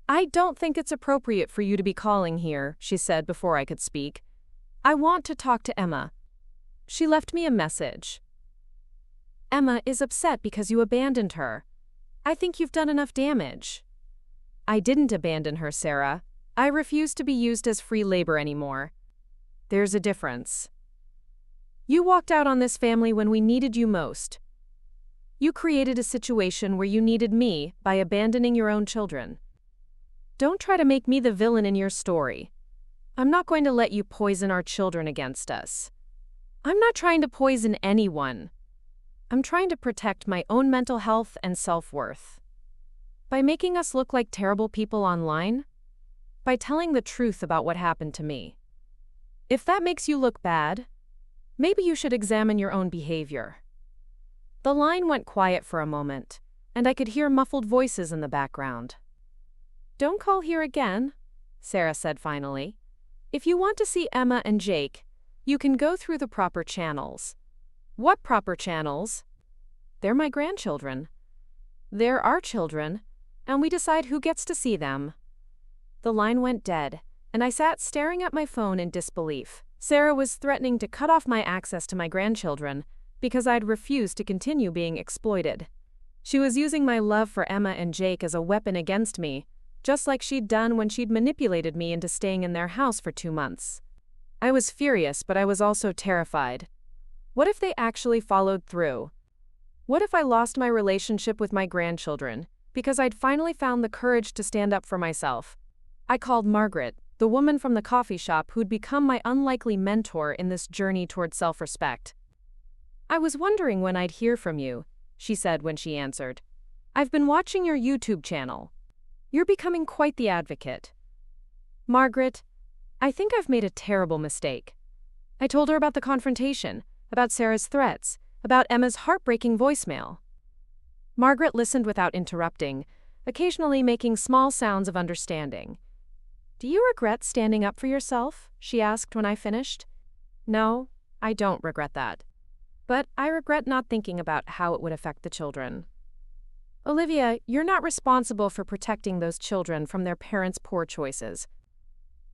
"I don't think it's appropriate for you to be calling here," she said before I could speak. "I want to talk to Emma." She left me a message. "Emma is upset because you abandoned her. I think you've done enough damage." "I didn't abandon her, Sarah. I refuse to be used as free labor anymore. There's a difference. You walked out on this family when we needed you most. You created a situation where you needed me by abandoning your own children. Don't try to make me the villain in your story. I'm not going to let you poison our children against us. I'm not trying to poison anyone. I'm trying to protect my own mental health and self-worth. By making us look like terrible people online? By telling the truth about what happened to me. If that makes you look bad, maybe you should examine your own behavior." The line went quiet for a moment, and I could hear muffled voices in the background. "Don't call here again," Sarah said finally. "If you want to see Emma and Jake, you can go through the proper channels." "What proper channels?" "They're my grandchildren. They're our children, and we decide who gets to see them." The line went dead, and I sat staring at my phone in disbelief. Sarah was threatening to cut off my access to my grandchildren because I'd refused to continue being exploited. She was using my love for Emma and Jake as a weapon against me, just like she'd done when she'd manipulated me into staying in their house for 2 months. I was furious, but I was also terrified. What if they actually followed through? What if I lost my relationship with my grandchildren because I'd finally found the courage to stand up for myself? I called Margaret, the woman from the coffee shop who'd become my unlikely mentor in this journey toward self-respect. "I was wondering when I'd hear from you," she said when she answered. "I've been watching your YouTube channel. You're becoming quite the advocate. Margaret, I think I've made a terrible mistake. I told her about the confrontation, about Sarah's threats, about Emma's heartbreaking voicemail. Margaret listened without interrupting, occasionally making small sounds of understanding. Do you regret standing up for yourself? She asked when I finished. No, I don't regret that. But I regret not thinking about how it would affect the children. Olivia, you're not responsible for protecting those children from their parents' poor choices.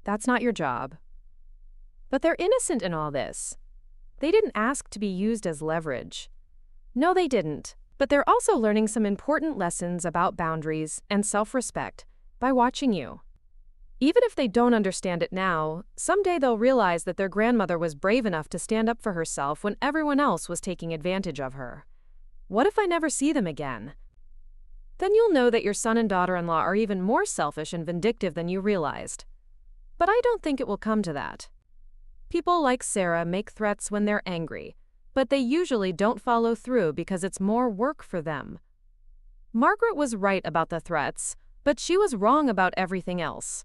That's not your job. But they're innocent in all this. They didn't ask to be used as leverage. No, they didn't. But they're also learning some important lessons about boundaries and self-respect by watching you. Even if they don't understand it now, someday they'll realize that their grandmother was brave enough to stand up for herself when everyone else was taking advantage of her. What if I never see them again? Then you'll know that your son and daughter-in-law are even more selfish and vindictive than you realized. But I don't think it will come to that. People like Sarah make threats when they're angry, but they usually don't follow through because it's more work for them. Margaret was right about the threats, but she was wrong about everything else.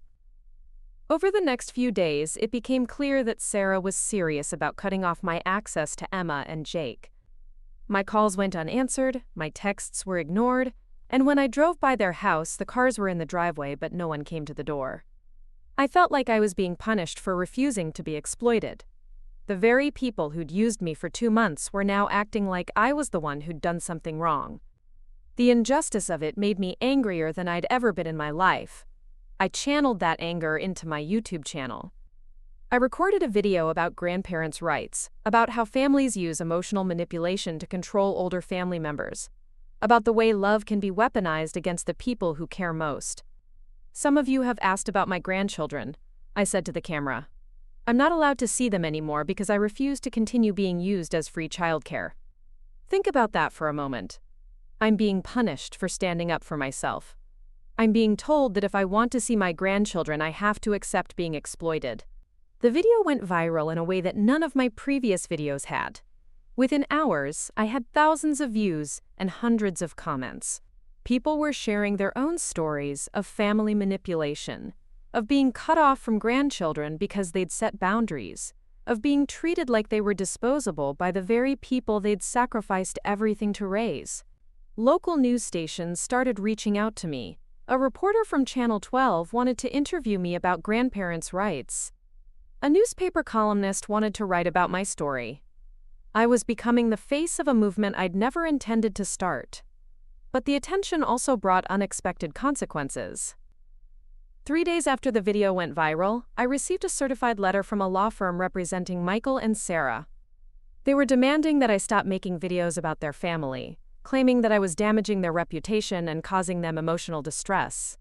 Over the next few days, it became clear that Sarah was serious about cutting off my access to Emma and Jake. My calls went unanswered, my texts were ignored, and when I drove by their house, the cars were in the driveway but no one came to the door. I felt like I was being punished for refusing to be exploited. The very people who'd used me for 2 months were now acting like I was the one who'd done something wrong. The injustice of it made me angrier than I'd ever been in my life. I channeled that anger into my YouTube channel. I recorded a video about grandparents' rights, about how families use emotional manipulation to control older family members, about the way love can be weaponized against the people who care most. Some of you have asked about my grandchildren, I said to the camera. I'm not allowed to see them anymore because I refuse to continue being used as free childcare. Think about that for a moment. I'm being punished for standing up for myself. I'm being told that if I want to see my grandchildren, I have to accept being exploited. The video went viral in a way that none of my previous videos had. Within hours, I had thousands of views and hundreds of comments. People were sharing their own stories of family manipulation, of being cut off from grandchildren because they'd set boundaries, of being treated like they were disposable by the very people they'd sacrificed everything to raise. Local news stations started reaching out to me. A reporter from Channel 12 wanted to interview me about grandparents' rights. A newspaper columnist wanted to write about my story. I was becoming the face of a movement I'd never intended to start. But the attention also brought unexpected consequences. 3 days after the video went viral, I received a certified letter from a law firm representing Michael and Sarah. They were demanding that I stop making videos about their family, claiming that I was damaging their reputation and causing them emotional distress.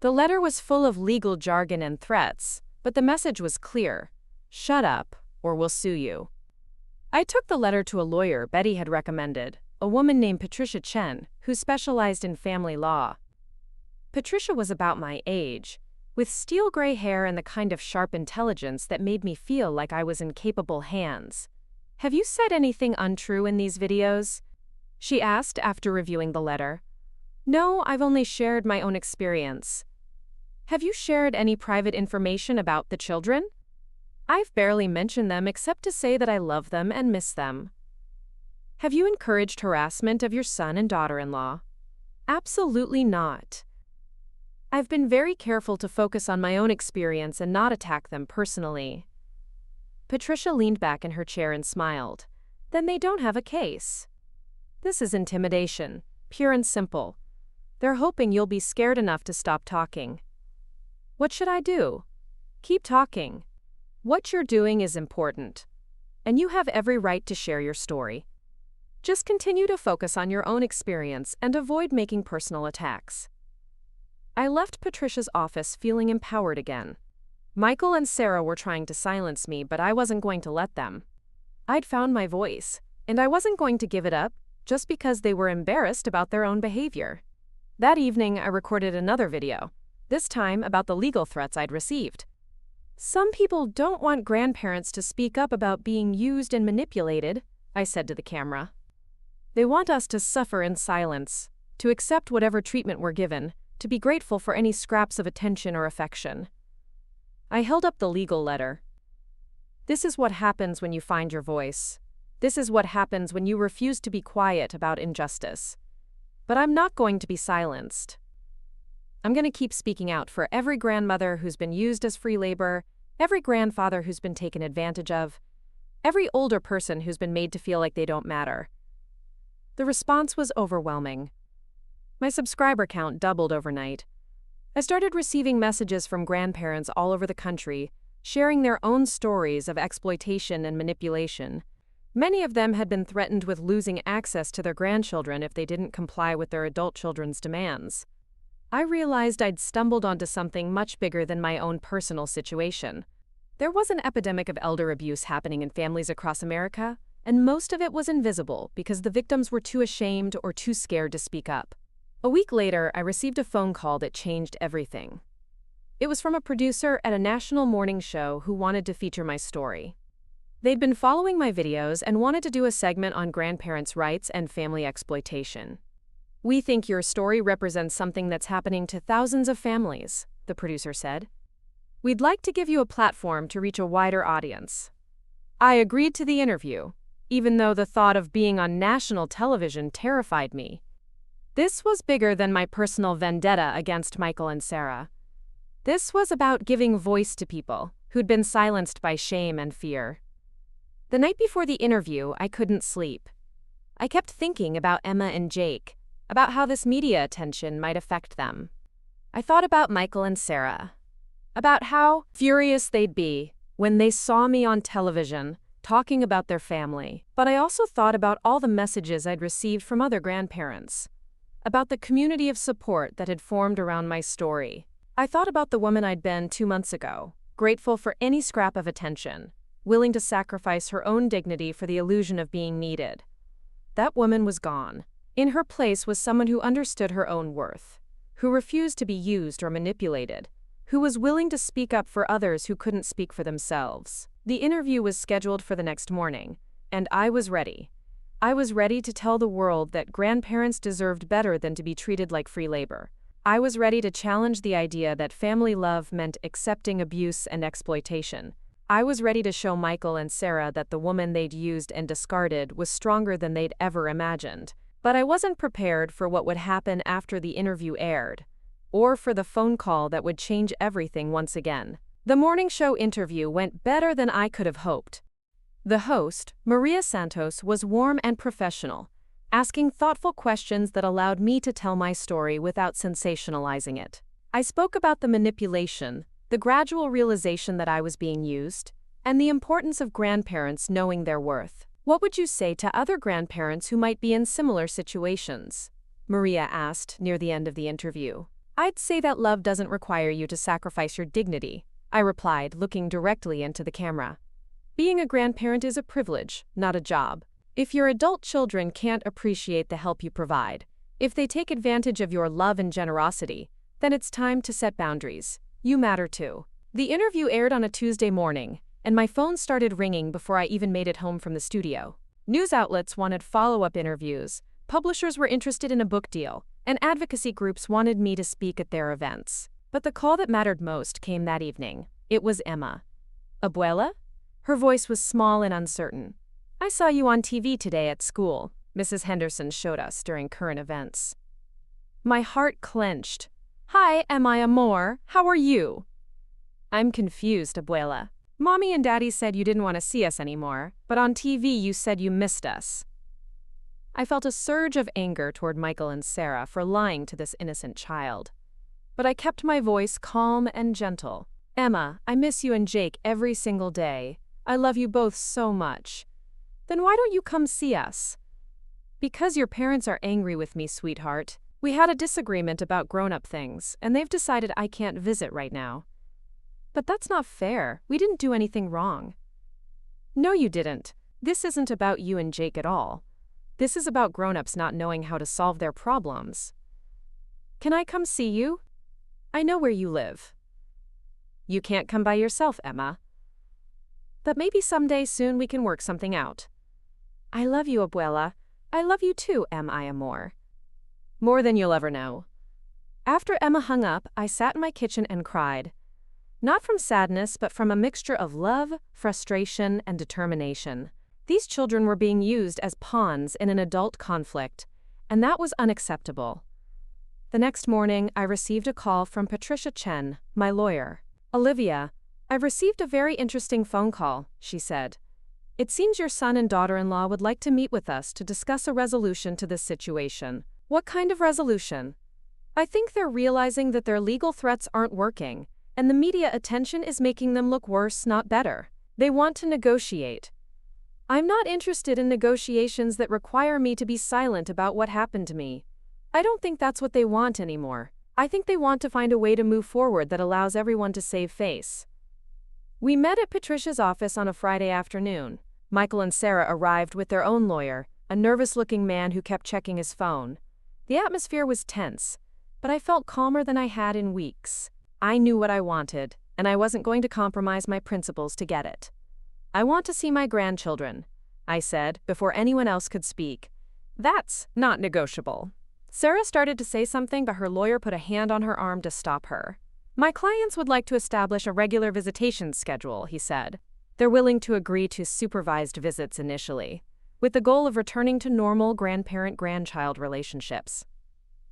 The letter was full of legal jargon and threats, but the message was clear: shut up, or we'll sue you. I took the letter to a lawyer Betty had recommended, a woman named Patricia Chen, who specialized in family law. Patricia was about my age, with steel gray hair and the kind of sharp intelligence that made me feel like I was in capable hands. Have you said anything untrue in these videos? She asked after reviewing the letter. No, I've only shared my own experience. Have you shared any private information about the children? I've barely mentioned them except to say that I love them and miss them. Have you encouraged harassment of your son and daughter-in-law? Absolutely not. I've been very careful to focus on my own experience and not attack them personally. Patricia leaned back in her chair and smiled. Then they don't have a case. This is intimidation, pure and simple. They're hoping you'll be scared enough to stop talking. What should I do? Keep talking. What you're doing is important, and you have every right to share your story. Just continue to focus on your own experience and avoid making personal attacks. I left Patricia's office feeling empowered again. Michael and Sarah were trying to silence me, but I wasn't going to let them. I'd found my voice, and I wasn't going to give it up just because they were embarrassed about their own behavior. That evening, I recorded another video, this time about the legal threats I'd received. Some people don't want grandparents to speak up about being used and manipulated, I said to the camera. They want us to suffer in silence, to accept whatever treatment we're given, to be grateful for any scraps of attention or affection. I held up the legal letter. This is what happens when you find your voice. This is what happens when you refuse to be quiet about injustice. But I'm not going to be silenced. I'm going to keep speaking out for every grandmother who's been used as free labor, every grandfather who's been taken advantage of, every older person who's been made to feel like they don't matter. The response was overwhelming. My subscriber count doubled overnight. I started receiving messages from grandparents all over the country, sharing their own stories of exploitation and manipulation. Many of them had been threatened with losing access to their grandchildren if they didn't comply with their adult children's demands. I realized I'd stumbled onto something much bigger than my own personal situation. There was an epidemic of elder abuse happening in families across America, and most of it was invisible because the victims were too ashamed or too scared to speak up. A week later, I received a phone call that changed everything. It was from a producer at a national morning show who wanted to feature my story. They'd been following my videos and wanted to do a segment on grandparents' rights and family exploitation. "We think your story represents something that's happening to thousands of families," the producer said. "We'd like to give you a platform to reach a wider audience." I agreed to the interview, even though the thought of being on national television terrified me. This was bigger than my personal vendetta against Michael and Sarah. This was about giving voice to people who'd been silenced by shame and fear. The night before the interview, I couldn't sleep. I kept thinking about Emma and Jake, about how this media attention might affect them. I thought about Michael and Sarah, about how furious they'd be when they saw me on television talking about their family. But I also thought about all the messages I'd received from other grandparents, about the community of support that had formed around my story. I thought about the woman I'd been 2 months ago, grateful for any scrap of attention, willing to sacrifice her own dignity for the illusion of being needed. That woman was gone. In her place was someone who understood her own worth, who refused to be used or manipulated, who was willing to speak up for others who couldn't speak for themselves. The interview was scheduled for the next morning, and I was ready. I was ready to tell the world that grandparents deserved better than to be treated like free labor. I was ready to challenge the idea that family love meant accepting abuse and exploitation. I was ready to show Michael and Sarah that the woman they'd used and discarded was stronger than they'd ever imagined. But I wasn't prepared for what would happen after the interview aired, or for the phone call that would change everything once again. The morning show interview went better than I could have hoped. The host, Maria Santos, was warm and professional, asking thoughtful questions that allowed me to tell my story without sensationalizing it. I spoke about the manipulation, the gradual realization that I was being used, and the importance of grandparents knowing their worth. "What would you say to other grandparents who might be in similar situations?" Maria asked near the end of the interview. "I'd say that love doesn't require you to sacrifice your dignity," I replied, looking directly into the camera. "Being a grandparent is a privilege, not a job. If your adult children can't appreciate the help you provide, if they take advantage of your love and generosity, then it's time to set boundaries. You matter too." The interview aired on a Tuesday morning, and my phone started ringing before I even made it home from the studio. News outlets wanted follow-up interviews, publishers were interested in a book deal, and advocacy groups wanted me to speak at their events. But the call that mattered most came that evening. It was Emma. "Abuela?" Her voice was small and uncertain. "I saw you on TV today at school," Mrs. Henderson showed us during current events. My heart clenched. "Hi, Emma Amor, how are you?" "I'm confused, Abuela. Mommy and Daddy said you didn't want to see us anymore, but on TV you said you missed us." I felt a surge of anger toward Michael and Sarah for lying to this innocent child. But I kept my voice calm and gentle. "Emma, I miss you and Jake every single day. I love you both so much. Then why don't you come see us?" "Because your parents are angry with me, sweetheart. We had a disagreement about grown-up things, and they've decided I can't visit right now." "But that's not fair. We didn't do anything wrong." "No, you didn't. This isn't about you and Jake at all. This is about grown-ups not knowing how to solve their problems." "Can I come see you? I know where you live." "You can't come by yourself, Emma." "But maybe someday soon we can work something out." "I love you, Abuela. I love you too, M.I. Amor." "More than you'll ever know." After Emma hung up, I sat in my kitchen and cried. Not from sadness, but from a mixture of love, frustration, and determination. These children were being used as pawns in an adult conflict, and that was unacceptable. The next morning, I received a call from Patricia Chen, my lawyer. "Olivia, I've received a very interesting phone call," she said. "It seems your son and daughter-in-law would like to meet with us to discuss a resolution to this situation." "What kind of resolution?" "I think they're realizing that their legal threats aren't working, and the media attention is making them look worse, not better. They want to negotiate." "I'm not interested in negotiations that require me to be silent about what happened to me. I don't think that's what they want anymore. I think they want to find a way to move forward that allows everyone to save face." We met at Patricia's office on a Friday afternoon. Michael and Sarah arrived with their own lawyer, a nervous-looking man who kept checking his phone. The atmosphere was tense, but I felt calmer than I had in weeks. I knew what I wanted, and I wasn't going to compromise my principles to get it. "I want to see my grandchildren," I said, before anyone else could speak. "That's not negotiable." Sarah started to say something, but her lawyer put a hand on her arm to stop her. "My clients would like to establish a regular visitation schedule," he said. "They're willing to agree to supervised visits initially, with the goal of returning to normal grandparent-grandchild relationships."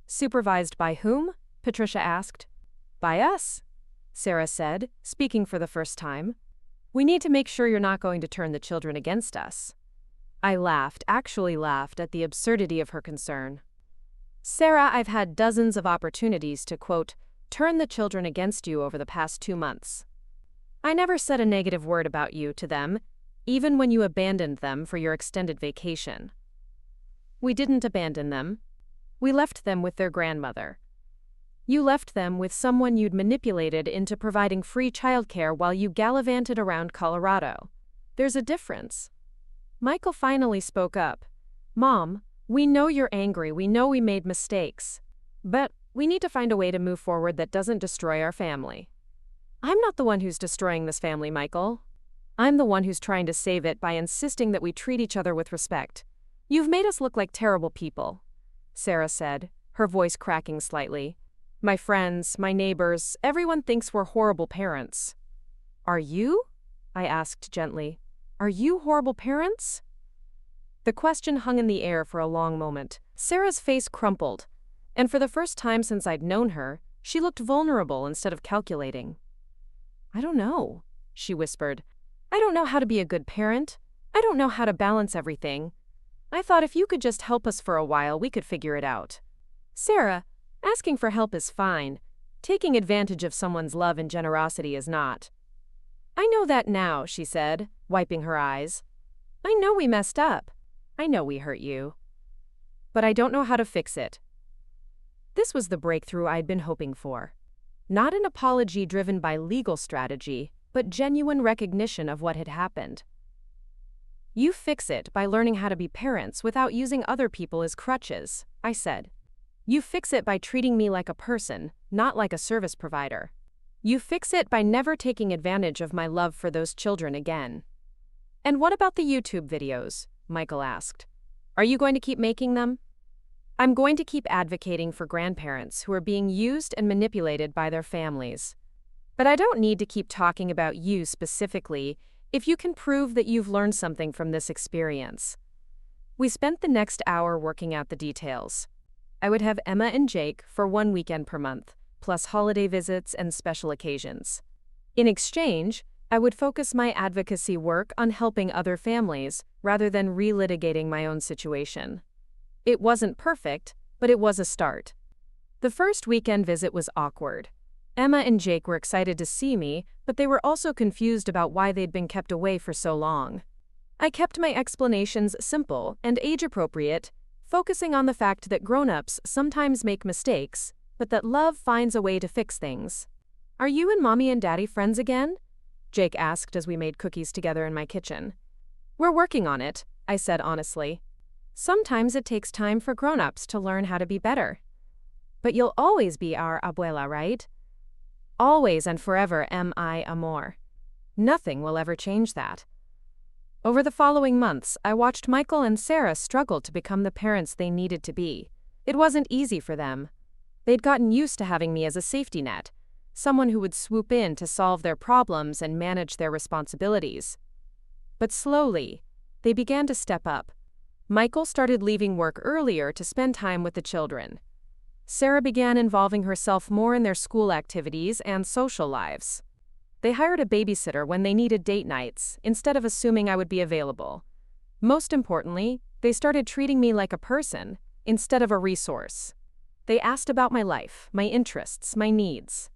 "Supervised by whom?" Patricia asked. "By us," Sarah said, speaking for the first time. "We need to make sure you're not going to turn the children against us." I actually laughed at the absurdity of her concern. "Sarah, I've had dozens of opportunities to, quote, turn the children against you over the past 2 months. I never said a negative word about you to them, even when you abandoned them for your extended vacation." "We didn't abandon them. We left them with their grandmother. You left them with someone you'd manipulated into providing free childcare while you gallivanted around Colorado. There's a difference." Michael finally spoke up. "Mom, we know you're angry, we know we made mistakes. But we need to find a way to move forward that doesn't destroy our family." "I'm not the one who's destroying this family, Michael. I'm the one who's trying to save it by insisting that we treat each other with respect. You've made us look like terrible people," Sarah said, her voice cracking slightly. "My friends, my neighbors, everyone thinks we're horrible parents." "Are you?" I asked gently. "Are you horrible parents?" The question hung in the air for a long moment. Sarah's face crumpled, and for the first time since I'd known her, she looked vulnerable instead of calculating. "I don't know," she whispered. "I don't know how to be a good parent. I don't know how to balance everything. I thought if you could just help us for a while, we could figure it out." "Sarah, asking for help is fine. Taking advantage of someone's love and generosity is not." "I know that now," she said, wiping her eyes. "I know we messed up. I know we hurt you. But I don't know how to fix it." This was the breakthrough I'd been hoping for. Not an apology driven by legal strategy, but genuine recognition of what had happened. "You fix it by learning how to be parents without using other people as crutches," I said. "You fix it by treating me like a person, not like a service provider. You fix it by never taking advantage of my love for those children again." "And what about the YouTube videos?" Michael asked. "Are you going to keep making them?" "I'm going to keep advocating for grandparents who are being used and manipulated by their families. But I don't need to keep talking about you specifically if you can prove that you've learned something from this experience." We spent the next hour working out the details. I would have Emma and Jake for 1 weekend per month, plus holiday visits and special occasions. In exchange, I would focus my advocacy work on helping other families rather than relitigating my own situation. It wasn't perfect, but it was a start. The first weekend visit was awkward. Emma and Jake were excited to see me, but they were also confused about why they'd been kept away for so long. I kept my explanations simple and age-appropriate, focusing on the fact that grown-ups sometimes make mistakes, but that love finds a way to fix things. "Are you and Mommy and Daddy friends again?" Jake asked as we made cookies together in my kitchen. "We're working on it," I said honestly. "Sometimes it takes time for grown-ups to learn how to be better." "But you'll always be our abuela, right?" "Always and forever, mi amor. Nothing will ever change that." Over the following months, I watched Michael and Sarah struggle to become the parents they needed to be. It wasn't easy for them. They'd gotten used to having me as a safety net, someone who would swoop in to solve their problems and manage their responsibilities. But slowly, they began to step up. Michael started leaving work earlier to spend time with the children. Sarah began involving herself more in their school activities and social lives. They hired a babysitter when they needed date nights, instead of assuming I would be available. Most importantly, they started treating me like a person, instead of a resource. They asked about my life, my interests, my needs.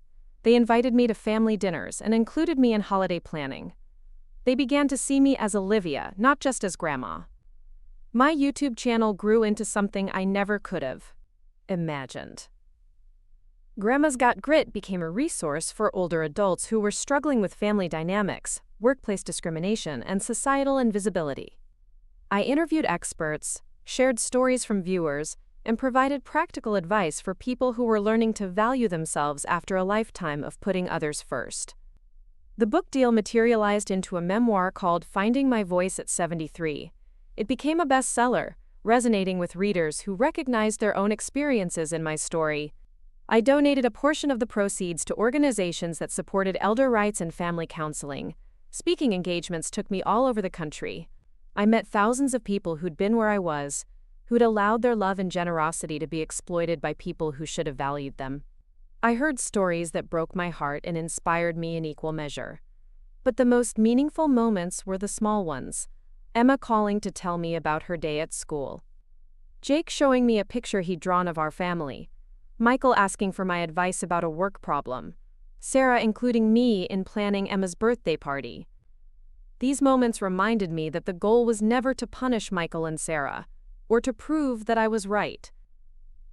They invited me to family dinners and included me in holiday planning. They began to see me as Olivia, not just as Grandma. My YouTube channel grew into something I never could have imagined. Grandma's Got Grit became a resource for older adults who were struggling with family dynamics, workplace discrimination, and societal invisibility. I interviewed experts, shared stories from viewers, and provided practical advice for people who were learning to value themselves after a lifetime of putting others first. The book deal materialized into a memoir called Finding My Voice at 73. It became a bestseller, resonating with readers who recognized their own experiences in my story. I donated a portion of the proceeds to organizations that supported elder rights and family counseling. Speaking engagements took me all over the country. I met thousands of people who'd been where I was, who'd allowed their love and generosity to be exploited by people who should have valued them. I heard stories that broke my heart and inspired me in equal measure. But the most meaningful moments were the small ones. Emma calling to tell me about her day at school. Jake showing me a picture he'd drawn of our family. Michael asking for my advice about a work problem. Sarah including me in planning Emma's birthday party. These moments reminded me that the goal was never to punish Michael and Sarah, or to prove that I was right.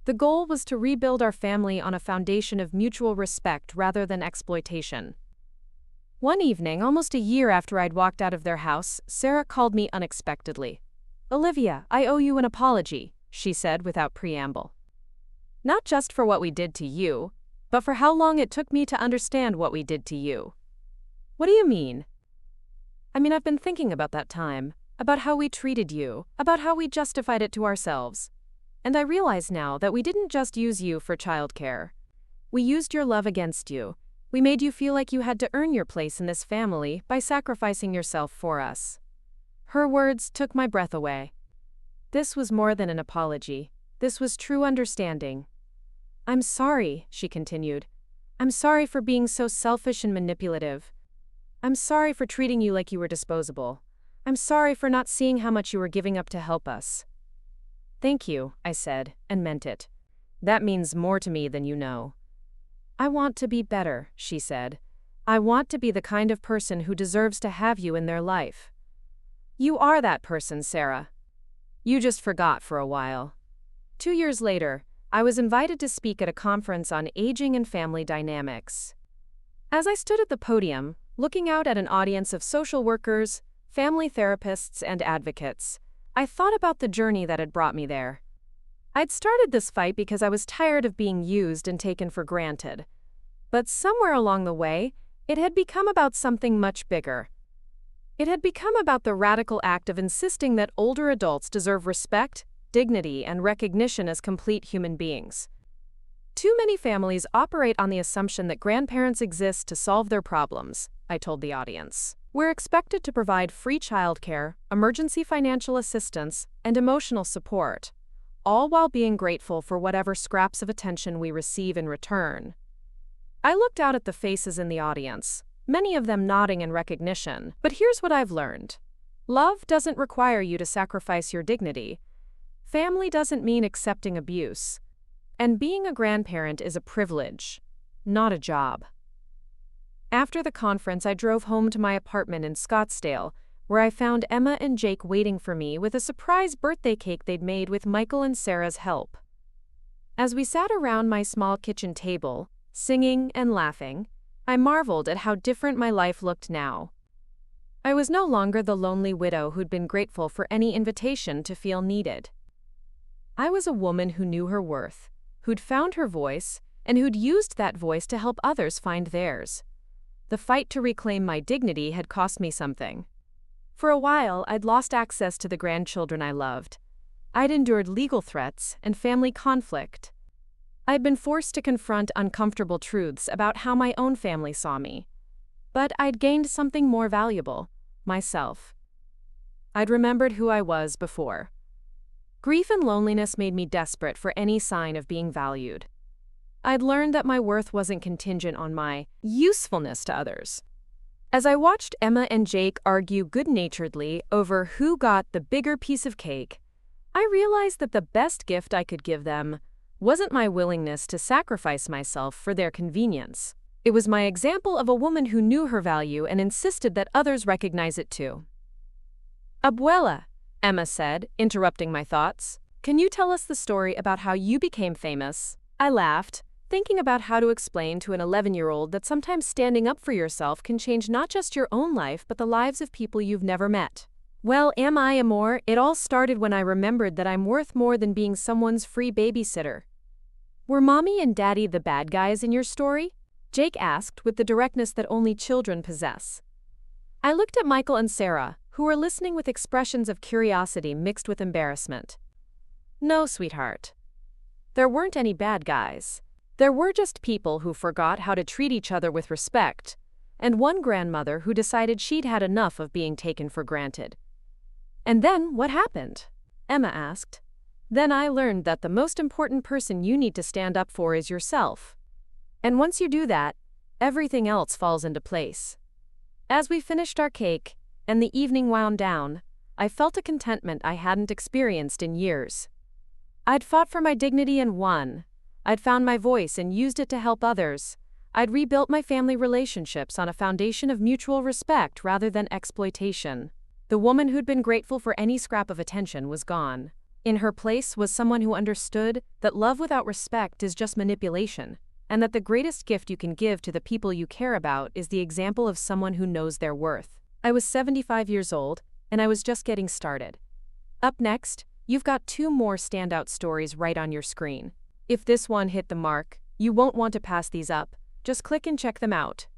The goal was to rebuild our family on a foundation of mutual respect rather than exploitation. One evening, almost a year after I'd walked out of their house, Sarah called me unexpectedly. "Olivia, I owe you an apology," she said without preamble. "Not just for what we did to you, but for how long it took me to understand what we did to you." "What do you mean?" I've been thinking about that time, about how we treated you, about how we justified it to ourselves. And I realize now that we didn't just use you for childcare. We used your love against you. We made you feel like you had to earn your place in this family by sacrificing yourself for us." Her words took my breath away. This was more than an apology. This was true understanding. "I'm sorry," she continued. "I'm sorry for being so selfish and manipulative. I'm sorry for treating you like you were disposable. I'm sorry for not seeing how much you were giving up to help us." "Thank you," I said, and meant it. "That means more to me than you know." "I want to be better," she said. "I want to be the kind of person who deserves to have you in their life." "You are that person, Sarah. You just forgot for a while." 2 years later, I was invited to speak at a conference on aging and family dynamics. As I stood at the podium, looking out at an audience of social workers, family therapists, and advocates, I thought about the journey that had brought me there. I'd started this fight because I was tired of being used and taken for granted. But somewhere along the way, it had become about something much bigger. It had become about the radical act of insisting that older adults deserve respect, dignity, and recognition as complete human beings. Too many families operate on the assumption that grandparents exist to solve their problems, I told the audience. We're expected to provide free childcare, emergency financial assistance, and emotional support, all while being grateful for whatever scraps of attention we receive in return. I looked out at the faces in the audience, many of them nodding in recognition. But here's what I've learned. Love doesn't require you to sacrifice your dignity. Family doesn't mean accepting abuse. And being a grandparent is a privilege, not a job. After the conference, I drove home to my apartment in Scottsdale, where I found Emma and Jake waiting for me with a surprise birthday cake they'd made with Michael and Sarah's help. As we sat around my small kitchen table, singing and laughing, I marveled at how different my life looked now. I was no longer the lonely widow who'd been grateful for any invitation to feel needed. I was a woman who knew her worth, who'd found her voice, and who'd used that voice to help others find theirs. The fight to reclaim my dignity had cost me something. For a while, I'd lost access to the grandchildren I loved. I'd endured legal threats and family conflict. I'd been forced to confront uncomfortable truths about how my own family saw me. But I'd gained something more valuable: myself. I'd remembered who I was before. Grief and loneliness made me desperate for any sign of being valued. I'd learned that my worth wasn't contingent on my usefulness to others. As I watched Emma and Jake argue good-naturedly over who got the bigger piece of cake, I realized that the best gift I could give them wasn't my willingness to sacrifice myself for their convenience. It was my example of a woman who knew her value and insisted that others recognize it too. "Abuela," Emma said, interrupting my thoughts, "can you tell us the story about how you became famous?" I laughed, thinking about how to explain to an 11-year-old that sometimes standing up for yourself can change not just your own life but the lives of people you've never met. "Well, am I, amor? It all started when I remembered that I'm worth more than being someone's free babysitter." "Were Mommy and Daddy the bad guys in your story?" Jake asked with the directness that only children possess. I looked at Michael and Sarah, who were listening with expressions of curiosity mixed with embarrassment. "No, sweetheart. There weren't any bad guys. There were just people who forgot how to treat each other with respect, and one grandmother who decided she'd had enough of being taken for granted." "And then what happened?" Emma asked. "Then I learned that the most important person you need to stand up for is yourself. And once you do that, everything else falls into place." As we finished our cake, and the evening wound down, I felt a contentment I hadn't experienced in years. I'd fought for my dignity and won. I'd found my voice and used it to help others. I'd rebuilt my family relationships on a foundation of mutual respect rather than exploitation. The woman who'd been grateful for any scrap of attention was gone. In her place was someone who understood that love without respect is just manipulation, and that the greatest gift you can give to the people you care about is the example of someone who knows their worth. I was 75 years old, and I was just getting started. Up next, you've got 2 more standout stories right on your screen. If this one hit the mark, you won't want to pass these up. Just click and check them out.